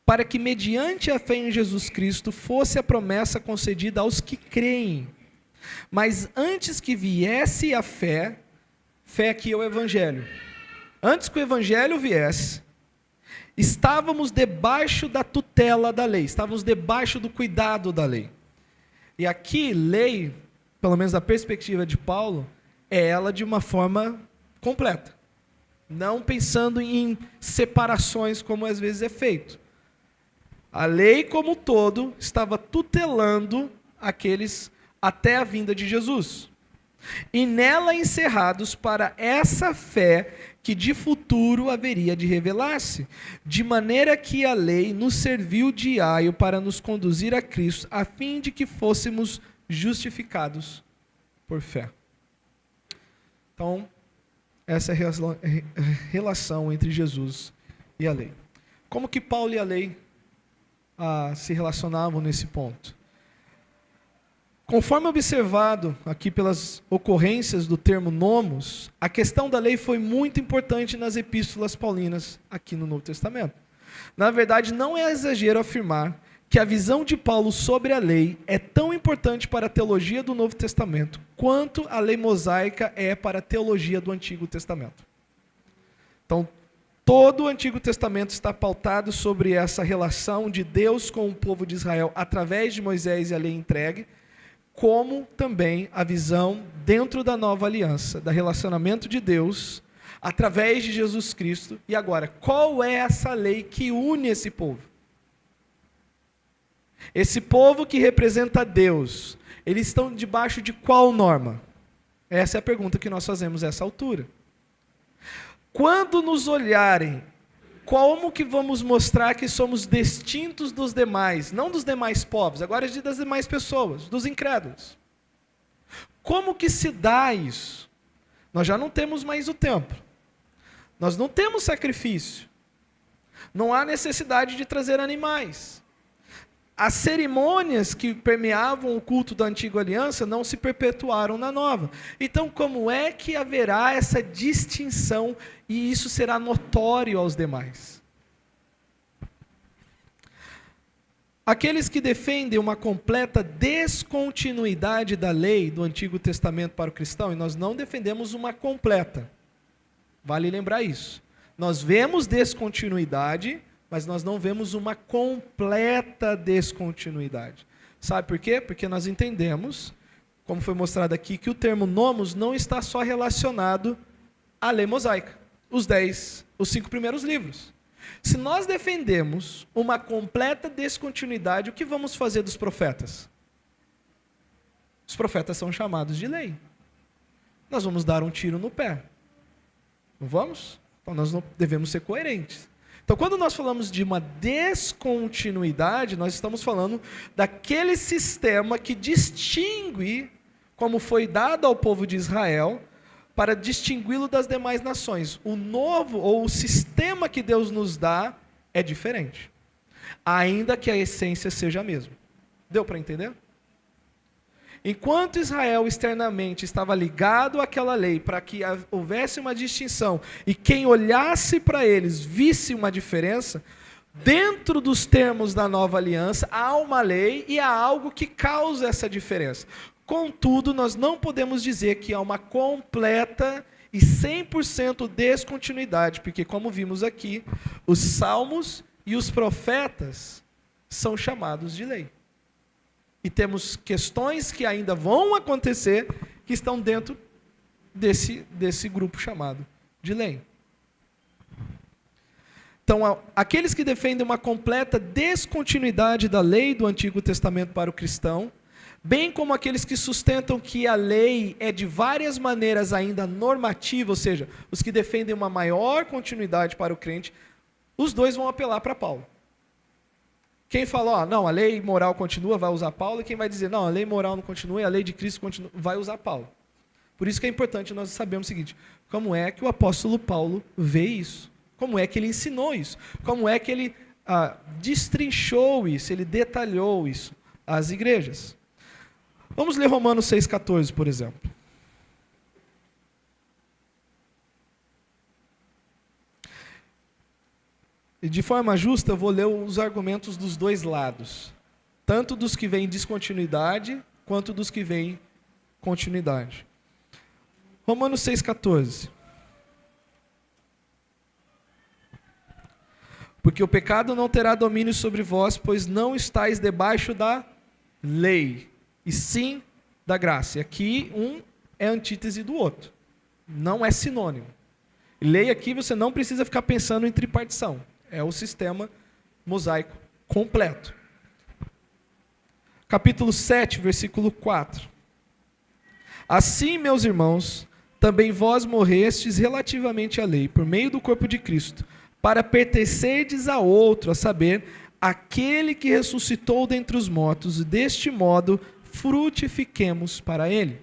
para que mediante a fé em Jesus Cristo fosse a promessa concedida aos que creem. Mas antes que viesse a fé aqui é o Evangelho. Antes que o Evangelho viesse, estávamos debaixo da tutela da lei, estávamos debaixo do cuidado da lei. E aqui, lei, pelo menos da perspectiva de Paulo, é ela de uma forma completa. Não pensando em separações como às vezes é feito. A lei como um todo estava tutelando aqueles até a vinda de Jesus. E nela encerrados para essa fé que de futuro haveria de revelar-se, de maneira que a lei nos serviu de aio para nos conduzir a Cristo, a fim de que fôssemos justificados por fé. Então, essa é a relação entre Jesus e a lei. Como que Paulo e a lei se relacionavam nesse ponto? Conforme observado aqui pelas ocorrências do termo nomos, a questão da lei foi muito importante nas epístolas paulinas aqui no Novo Testamento. Na verdade, não é exagero afirmar que a visão de Paulo sobre a lei é tão importante para a teologia do Novo Testamento quanto a lei mosaica é para a teologia do Antigo Testamento. Então, todo o Antigo Testamento está pautado sobre essa relação de Deus com o povo de Israel através de Moisés e a lei entregue, como também a visão dentro da nova aliança, da relacionamento de Deus através de Jesus Cristo. E agora, qual é essa lei que une esse povo? Esse povo que representa Deus, eles estão debaixo de qual norma? Essa é a pergunta que nós fazemos a essa altura. Quando nos olharem, como que vamos mostrar que somos distintos dos demais? Não dos demais povos, agora é das demais pessoas, dos incrédulos. Como que se dá isso? Nós já não temos mais o templo. Nós não temos sacrifício. Não há necessidade de trazer animais. As cerimônias que permeavam o culto da antiga aliança não se perpetuaram na nova. Então, como é que haverá essa distinção e isso será notório aos demais? Aqueles que defendem uma completa descontinuidade da lei do Antigo Testamento para o cristão, e nós não defendemos uma completa, vale lembrar isso. Nós vemos descontinuidade, mas nós não vemos uma completa descontinuidade. Sabe por quê? Porque nós entendemos, como foi mostrado aqui, que o termo nomos não está só relacionado à lei mosaica, os 5 primeiros livros. Se nós defendemos uma completa descontinuidade, o que vamos fazer dos profetas? Os profetas são chamados de lei. Nós vamos dar um tiro no pé. Não vamos? Então nós não devemos ser coerentes. Então quando nós falamos de uma descontinuidade, nós estamos falando daquele sistema que distingue, como foi dado ao povo de Israel, para distingui-lo das demais nações. O novo, ou o sistema que Deus nos dá, é diferente. Ainda que a essência seja a mesma. Deu para entender? Enquanto Israel externamente estava ligado àquela lei, para que houvesse uma distinção, e quem olhasse para eles visse uma diferença, dentro dos termos da nova aliança, há uma lei e há algo que causa essa diferença. Contudo, nós não podemos dizer que há uma completa e 100% descontinuidade, porque como vimos aqui, os salmos e os profetas são chamados de lei. E temos questões que ainda vão acontecer que estão dentro desse grupo chamado de lei. Então, aqueles que defendem uma completa descontinuidade da lei do Antigo Testamento para o cristão, bem como aqueles que sustentam que a lei é de várias maneiras ainda normativa, ou seja, os que defendem uma maior continuidade para o crente, os dois vão apelar para Paulo. Quem fala, não, a lei moral continua, vai usar Paulo, e quem vai dizer, não, a lei moral não continua, e a lei de Cristo continua, vai usar Paulo. Por isso que é importante nós sabermos o seguinte, como é que o apóstolo Paulo vê isso? Como é que ele ensinou isso? Como é que ele destrinchou isso, ele detalhou isso às igrejas? Vamos ler Romanos 6,14, por exemplo. E de forma justa, eu vou ler os argumentos dos dois lados. Tanto dos que veem descontinuidade, quanto dos que veem continuidade. Romanos 6,14. Porque o pecado não terá domínio sobre vós, pois não estáis debaixo da lei, e sim da graça. E aqui um é antítese do outro. Não é sinônimo. Lei aqui você não precisa ficar pensando em tripartição. É o sistema mosaico completo. Capítulo 7, versículo 4. Assim, meus irmãos, também vós morrestes relativamente à lei, por meio do corpo de Cristo, para pertencerdes a outro, a saber, aquele que ressuscitou dentre os mortos, e deste modo frutifiquemos para ele.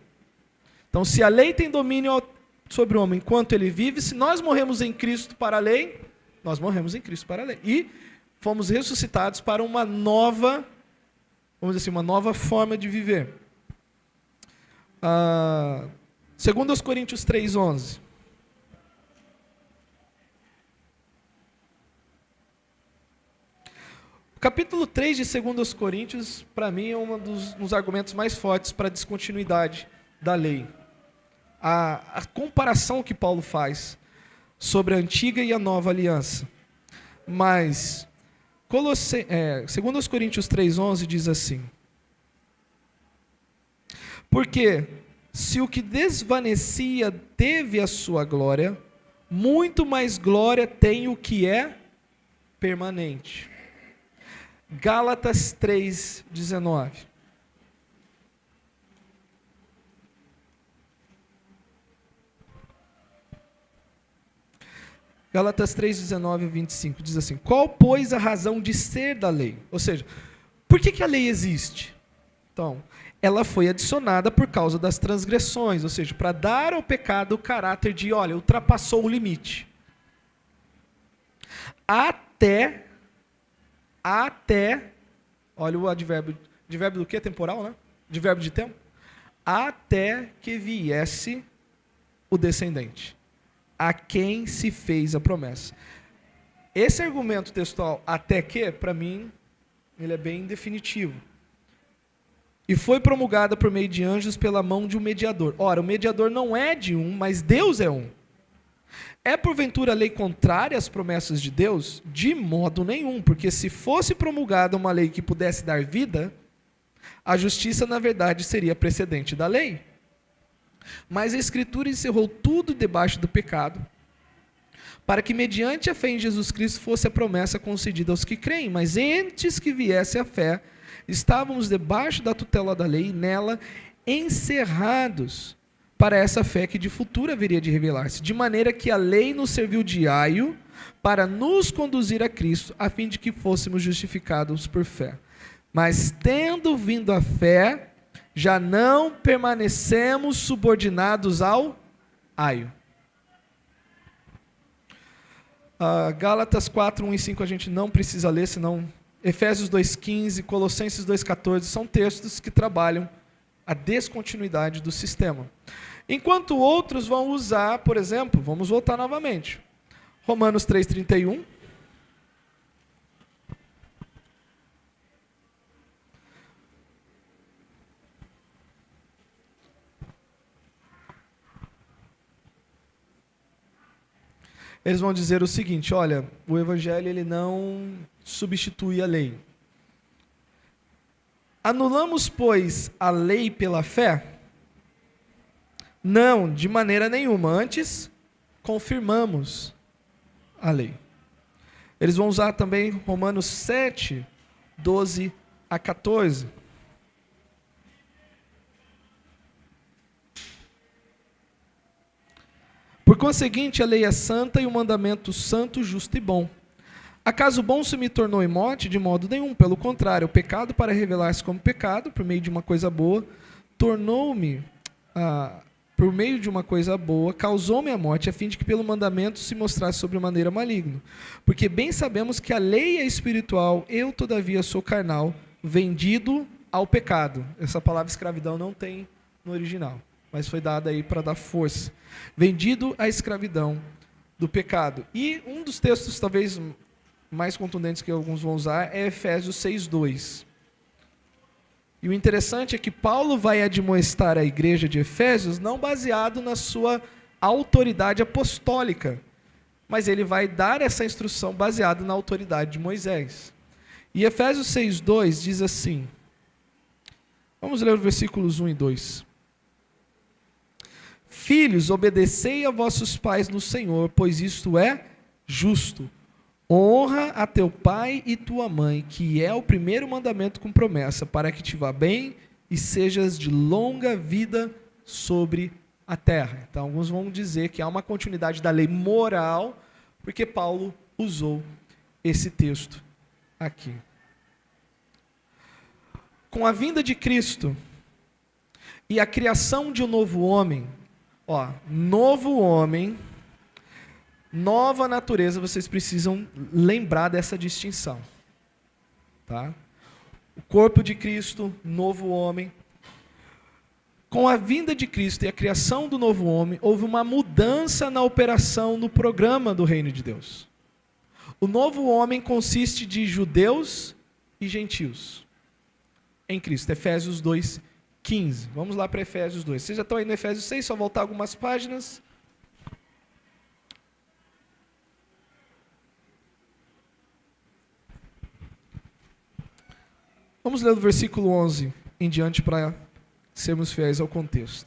Então, se a lei tem domínio sobre o homem enquanto ele vive, se nós morremos em Cristo para a lei, nós morremos em Cristo para a lei. E fomos ressuscitados para uma nova, vamos dizer assim, uma nova forma de viver. 2 Coríntios 3,11. O capítulo 3 de 2 Coríntios, para mim, é um dos argumentos mais fortes para a descontinuidade da lei. A comparação que Paulo faz sobre a antiga e a nova aliança. Mas, 2 Coríntios 3,11 diz assim: porque se o que desvanecia teve a sua glória, muito mais glória tem o que é permanente. Gálatas 3,19. Gálatas 3,19 e 25 diz assim: qual, pois, a razão de ser da lei? Ou seja, por que a lei existe? Então, ela foi adicionada por causa das transgressões, ou seja, para dar ao pecado o caráter de, olha, ultrapassou o limite. olha o advérbio do que? Temporal, né? Advérbio de tempo. Até que viesse o descendente, a quem se fez a promessa. Esse argumento textual, até que, para mim, ele é bem definitivo. E foi promulgada por meio de anjos pela mão de um mediador. Ora, o mediador não é de um, mas Deus é um. É porventura a lei contrária às promessas de Deus? De modo nenhum, porque se fosse promulgada uma lei que pudesse dar vida, a justiça, na verdade, seria precedente da lei. Mas a Escritura encerrou tudo debaixo do pecado, para que mediante a fé em Jesus Cristo fosse a promessa concedida aos que creem. Mas antes que viesse a fé, estávamos debaixo da tutela da lei e nela encerrados para essa fé que de futuro haveria de revelar-se. De maneira que a lei nos serviu de aio para nos conduzir a Cristo, a fim de que fôssemos justificados por fé. Mas tendo vindo a fé, já não permanecemos subordinados ao aio. Gálatas 4, 1 e 5 a gente não precisa ler, senão Efésios 2,15, Colossenses 2,14 são textos que trabalham a descontinuidade do sistema. Enquanto outros vão usar, por exemplo, vamos voltar novamente, Romanos 3,31. Eles vão dizer o seguinte, olha, o evangelho ele não substitui a lei. Anulamos, pois, a lei pela fé? Não, de maneira nenhuma. Antes, confirmamos a lei. Eles vão usar também Romanos 7, 12 a 14. Por conseguinte, a lei é santa e o mandamento santo, justo e bom. Acaso o bom se me tornou em morte? De modo nenhum. Pelo contrário, o pecado, para revelar-se como pecado, por meio de uma coisa boa, causou-me a morte, a fim de que pelo mandamento se mostrasse sobremaneira maligno. Porque bem sabemos que a lei é espiritual, eu todavia sou carnal, vendido ao pecado. Essa palavra escravidão não tem no original, mas foi dada aí para dar força. Vendido à escravidão do pecado. E um dos textos talvez mais contundentes que alguns vão usar é Efésios 6:2. E o interessante é que Paulo vai admoestar a igreja de Efésios não baseado na sua autoridade apostólica, mas ele vai dar essa instrução baseada na autoridade de Moisés. E Efésios 6:2 diz assim, vamos ler os versículos 1 e 2. Filhos, obedecei a vossos pais no Senhor, pois isto é justo. Honra a teu pai e tua mãe, que é o primeiro mandamento com promessa, para que te vá bem e sejas de longa vida sobre a terra. Então, alguns vão dizer que há uma continuidade da lei moral, porque Paulo usou esse texto aqui. Com a vinda de Cristo e a criação de um novo homem, novo homem, nova natureza, vocês precisam lembrar dessa distinção. Tá? O corpo de Cristo, novo homem. Com a vinda de Cristo e a criação do novo homem, houve uma mudança na operação, no programa do reino de Deus. O novo homem consiste de judeus e gentios em Cristo. Efésios 2:15. Vamos lá para Efésios 2. Vocês já estão aí no Efésios 6, só voltar algumas páginas. Vamos ler do versículo 11 em diante para sermos fiéis ao contexto.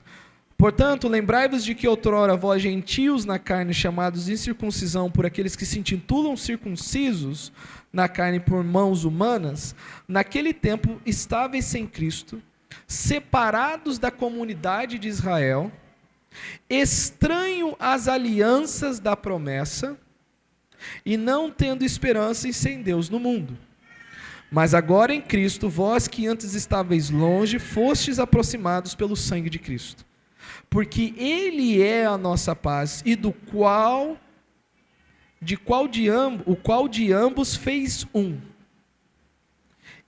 Portanto, lembrai-vos de que outrora vós gentios na carne, chamados incircuncisão por aqueles que se intitulam circuncisos na carne por mãos humanas, naquele tempo estáveis sem Cristo, separados da comunidade de Israel, estranho às alianças da promessa, e não tendo esperança e sem Deus no mundo. Mas agora em Cristo, vós que antes estáveis longe, fostes aproximados pelo sangue de Cristo. Porque Ele é a nossa paz, e do qual o qual de ambos fez um.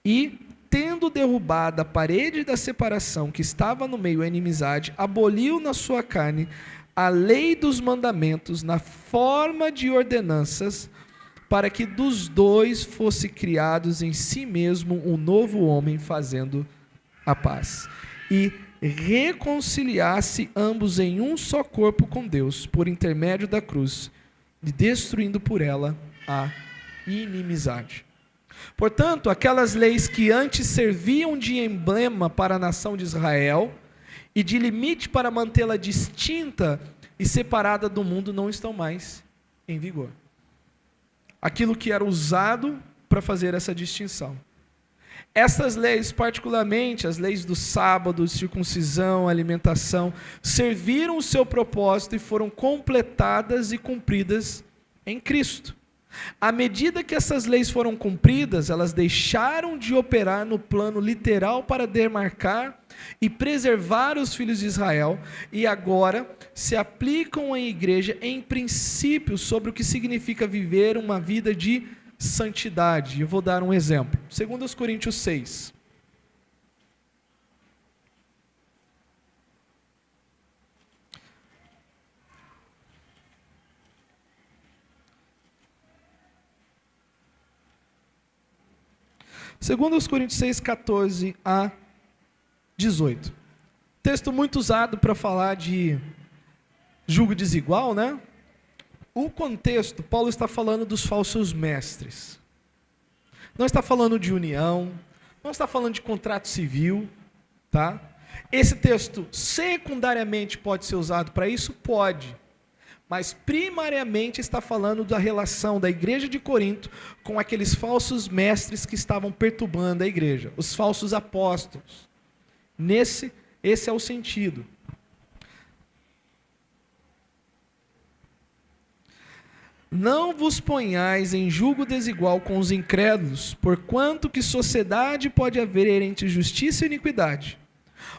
E, tendo derrubado a parede da separação que estava no meio da inimizade, aboliu na sua carne a lei dos mandamentos na forma de ordenanças, para que dos dois fosse criados em si mesmo um novo homem, fazendo a paz. E reconciliasse ambos em um só corpo com Deus, por intermédio da cruz, e destruindo por ela a inimizade. Portanto, aquelas leis que antes serviam de emblema para a nação de Israel e de limite para mantê-la distinta e separada do mundo não estão mais em vigor. Aquilo que era usado para fazer essa distinção. Essas leis, particularmente as leis do sábado, circuncisão, alimentação, serviram o seu propósito e foram completadas e cumpridas em Cristo. À medida que essas leis foram cumpridas, elas deixaram de operar no plano literal para demarcar e preservar os filhos de Israel, e agora se aplicam à igreja em princípio sobre o que significa viver uma vida de santidade. Eu vou dar um exemplo. 2 Coríntios 6. Segundo os Coríntios 6, 14 a 18. Texto muito usado para falar de julgo desigual, né? O contexto, Paulo está falando dos falsos mestres. Não está falando de união, não está falando de contrato civil, tá? Esse texto secundariamente pode ser usado para isso? Pode. Mas primariamente está falando da relação da igreja de Corinto com aqueles falsos mestres que estavam perturbando a igreja, os falsos apóstolos. Esse é o sentido. Não vos ponhais em julgo desigual com os incrédulos, porquanto que sociedade pode haver entre justiça e iniquidade?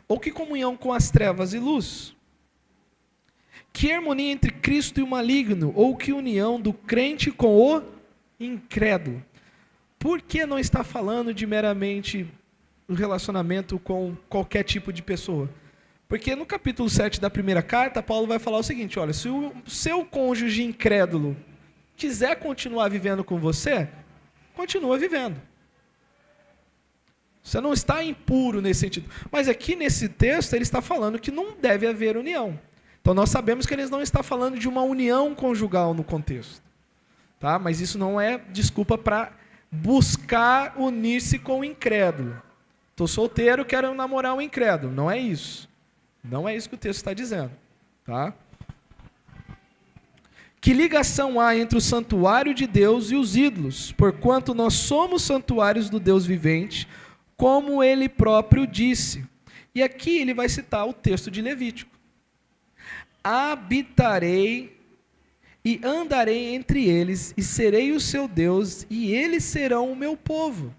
Ou que comunhão com as trevas e luz? Que harmonia entre Cristo e o maligno? Ou que união do crente com o incrédulo? Por que não está falando de meramente o relacionamento com qualquer tipo de pessoa? Porque no capítulo 7 da primeira carta, Paulo vai falar o seguinte: olha, se o seu cônjuge incrédulo quiser continuar vivendo com você, continua vivendo. Você não está impuro nesse sentido. Mas aqui nesse texto ele está falando que não deve haver união. Então nós sabemos que ele não está falando de uma união conjugal no contexto. Tá? Mas isso não é desculpa para buscar unir-se com o incrédulo. Estou solteiro, quero namorar um incrédulo. Não é isso. Não é isso que o texto está dizendo. Tá? Que ligação há entre o santuário de Deus e os ídolos? Porquanto nós somos santuários do Deus vivente, como ele próprio disse. E aqui ele vai citar o texto de Levítico. Habitarei e andarei entre eles, e serei o seu Deus, e eles serão o meu povo.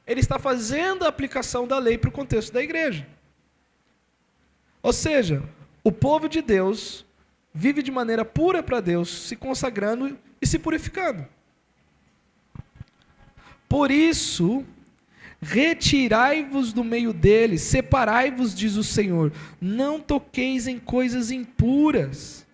Ele está fazendo a aplicação da lei para o contexto da igreja. Ou seja, o povo de Deus vive de maneira pura para Deus, se consagrando e se purificando. Por isso, retirai-vos do meio deles, separai-vos, diz o Senhor, não toqueis em coisas impuras,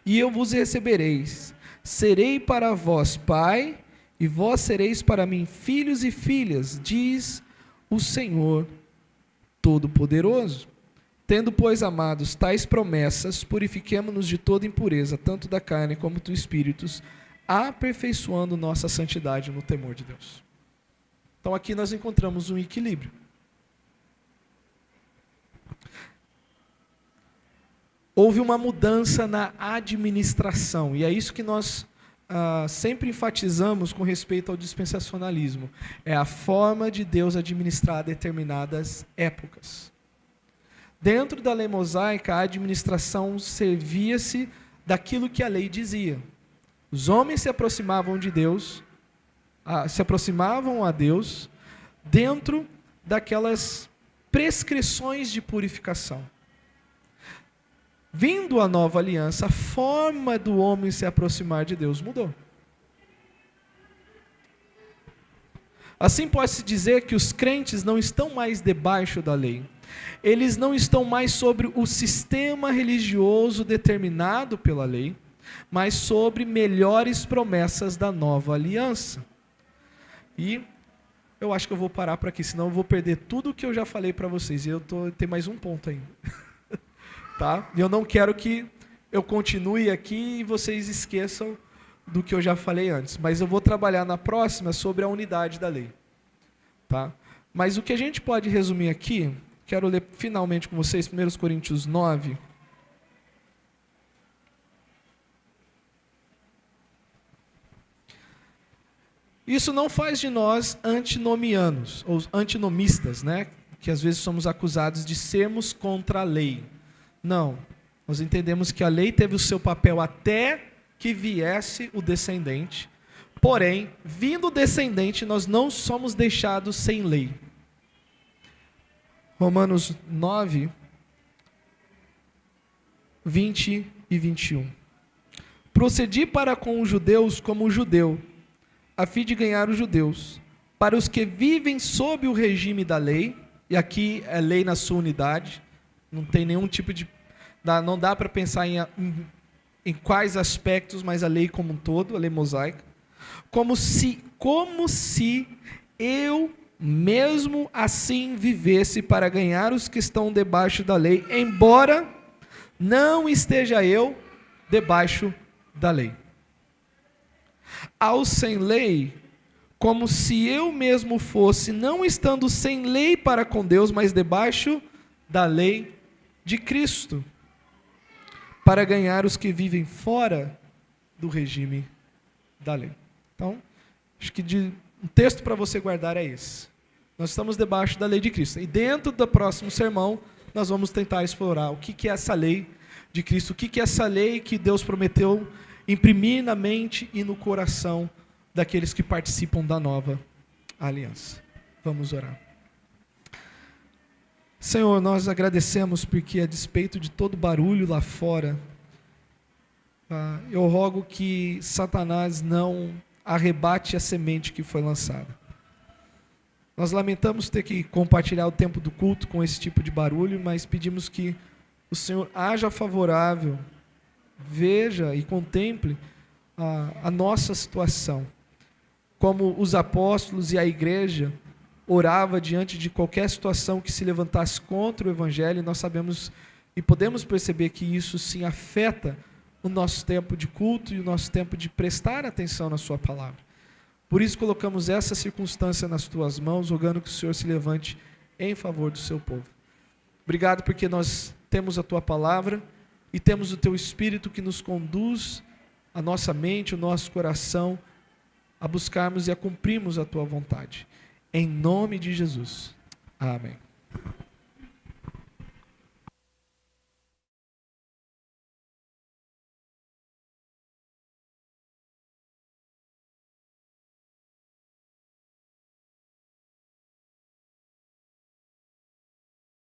e eu vos recebereis. Serei para vós pai, e vós sereis para mim filhos e filhas, diz o Senhor Todo-Poderoso. Tendo, pois, amados, tais promessas, purifiquemo-nos de toda impureza, tanto da carne como do espírito, aperfeiçoando nossa santidade no temor de Deus. Então aqui nós encontramos um equilíbrio. Houve uma mudança na administração, e é isso que nós sempre enfatizamos com respeito ao dispensacionalismo. É a forma de Deus administrar determinadas épocas. Dentro da lei mosaica, a administração servia-se daquilo que a lei dizia. Os homens se aproximavam de Deus, se aproximavam a Deus dentro daquelas prescrições de purificação. vindo a nova aliança, a forma do homem se aproximar de Deus mudou. Assim pode-se dizer que os crentes não estão mais debaixo da lei. Eles não estão mais sobre o sistema religioso determinado pela lei, mas sobre melhores promessas da nova aliança. E eu acho que eu vou parar por aqui, senão eu vou perder tudo o que eu já falei para vocês. E tem mais um ponto ainda. Tá? E eu não quero que eu continue aqui e vocês esqueçam do que eu já falei antes. Mas eu vou trabalhar na próxima sobre a unidade da lei. Tá? Mas o que a gente pode resumir aqui, quero ler finalmente com vocês 1 Coríntios 9. Isso não faz de nós antinomianos, ou antinomistas, né? Que às vezes somos acusados de sermos contra a lei. Não, nós entendemos que a lei teve o seu papel até que viesse o descendente, porém, vindo o descendente, nós não somos deixados sem lei. Romanos 9, 20 e 21. Procedi para com os judeus como judeu, a fim de ganhar os judeus. Para os que vivem sob o regime da lei, e aqui é lei na sua unidade, não tem nenhum tipo de... Não dá para pensar em quais aspectos, mas a lei como um todo, a lei mosaica. Como se eu mesmo assim vivesse para ganhar os que estão debaixo da lei, embora não esteja eu debaixo da lei. Ao sem lei, como se eu mesmo fosse, não estando sem lei para com Deus, mas debaixo da lei de Cristo, para ganhar os que vivem fora do regime da lei. Então, acho que um texto para você guardar é esse. Nós estamos debaixo da lei de Cristo. E dentro do próximo sermão, nós vamos tentar explorar o que é essa lei de Cristo, o que é essa lei que Deus prometeu imprimir na mente e no coração daqueles que participam da nova aliança. Vamos orar. Senhor, nós agradecemos porque, a despeito de todo barulho lá fora, eu rogo que Satanás não arrebate a semente que foi lançada. Nós lamentamos ter que compartilhar o tempo do culto com esse tipo de barulho, mas pedimos que o Senhor haja favorável, veja e contemple a nossa situação. Como os apóstolos e a igreja orava diante de qualquer situação que se levantasse contra o Evangelho, nós sabemos e podemos perceber que isso sim afeta o nosso tempo de culto e o nosso tempo de prestar atenção na sua palavra. Por isso colocamos essa circunstância nas tuas mãos, rogando que o Senhor se levante em favor do seu povo. Obrigado porque nós temos a tua palavra e temos o teu Espírito que nos conduz a nossa mente, o nosso coração, a buscarmos e a cumprirmos a tua vontade. Em nome de Jesus. Amém.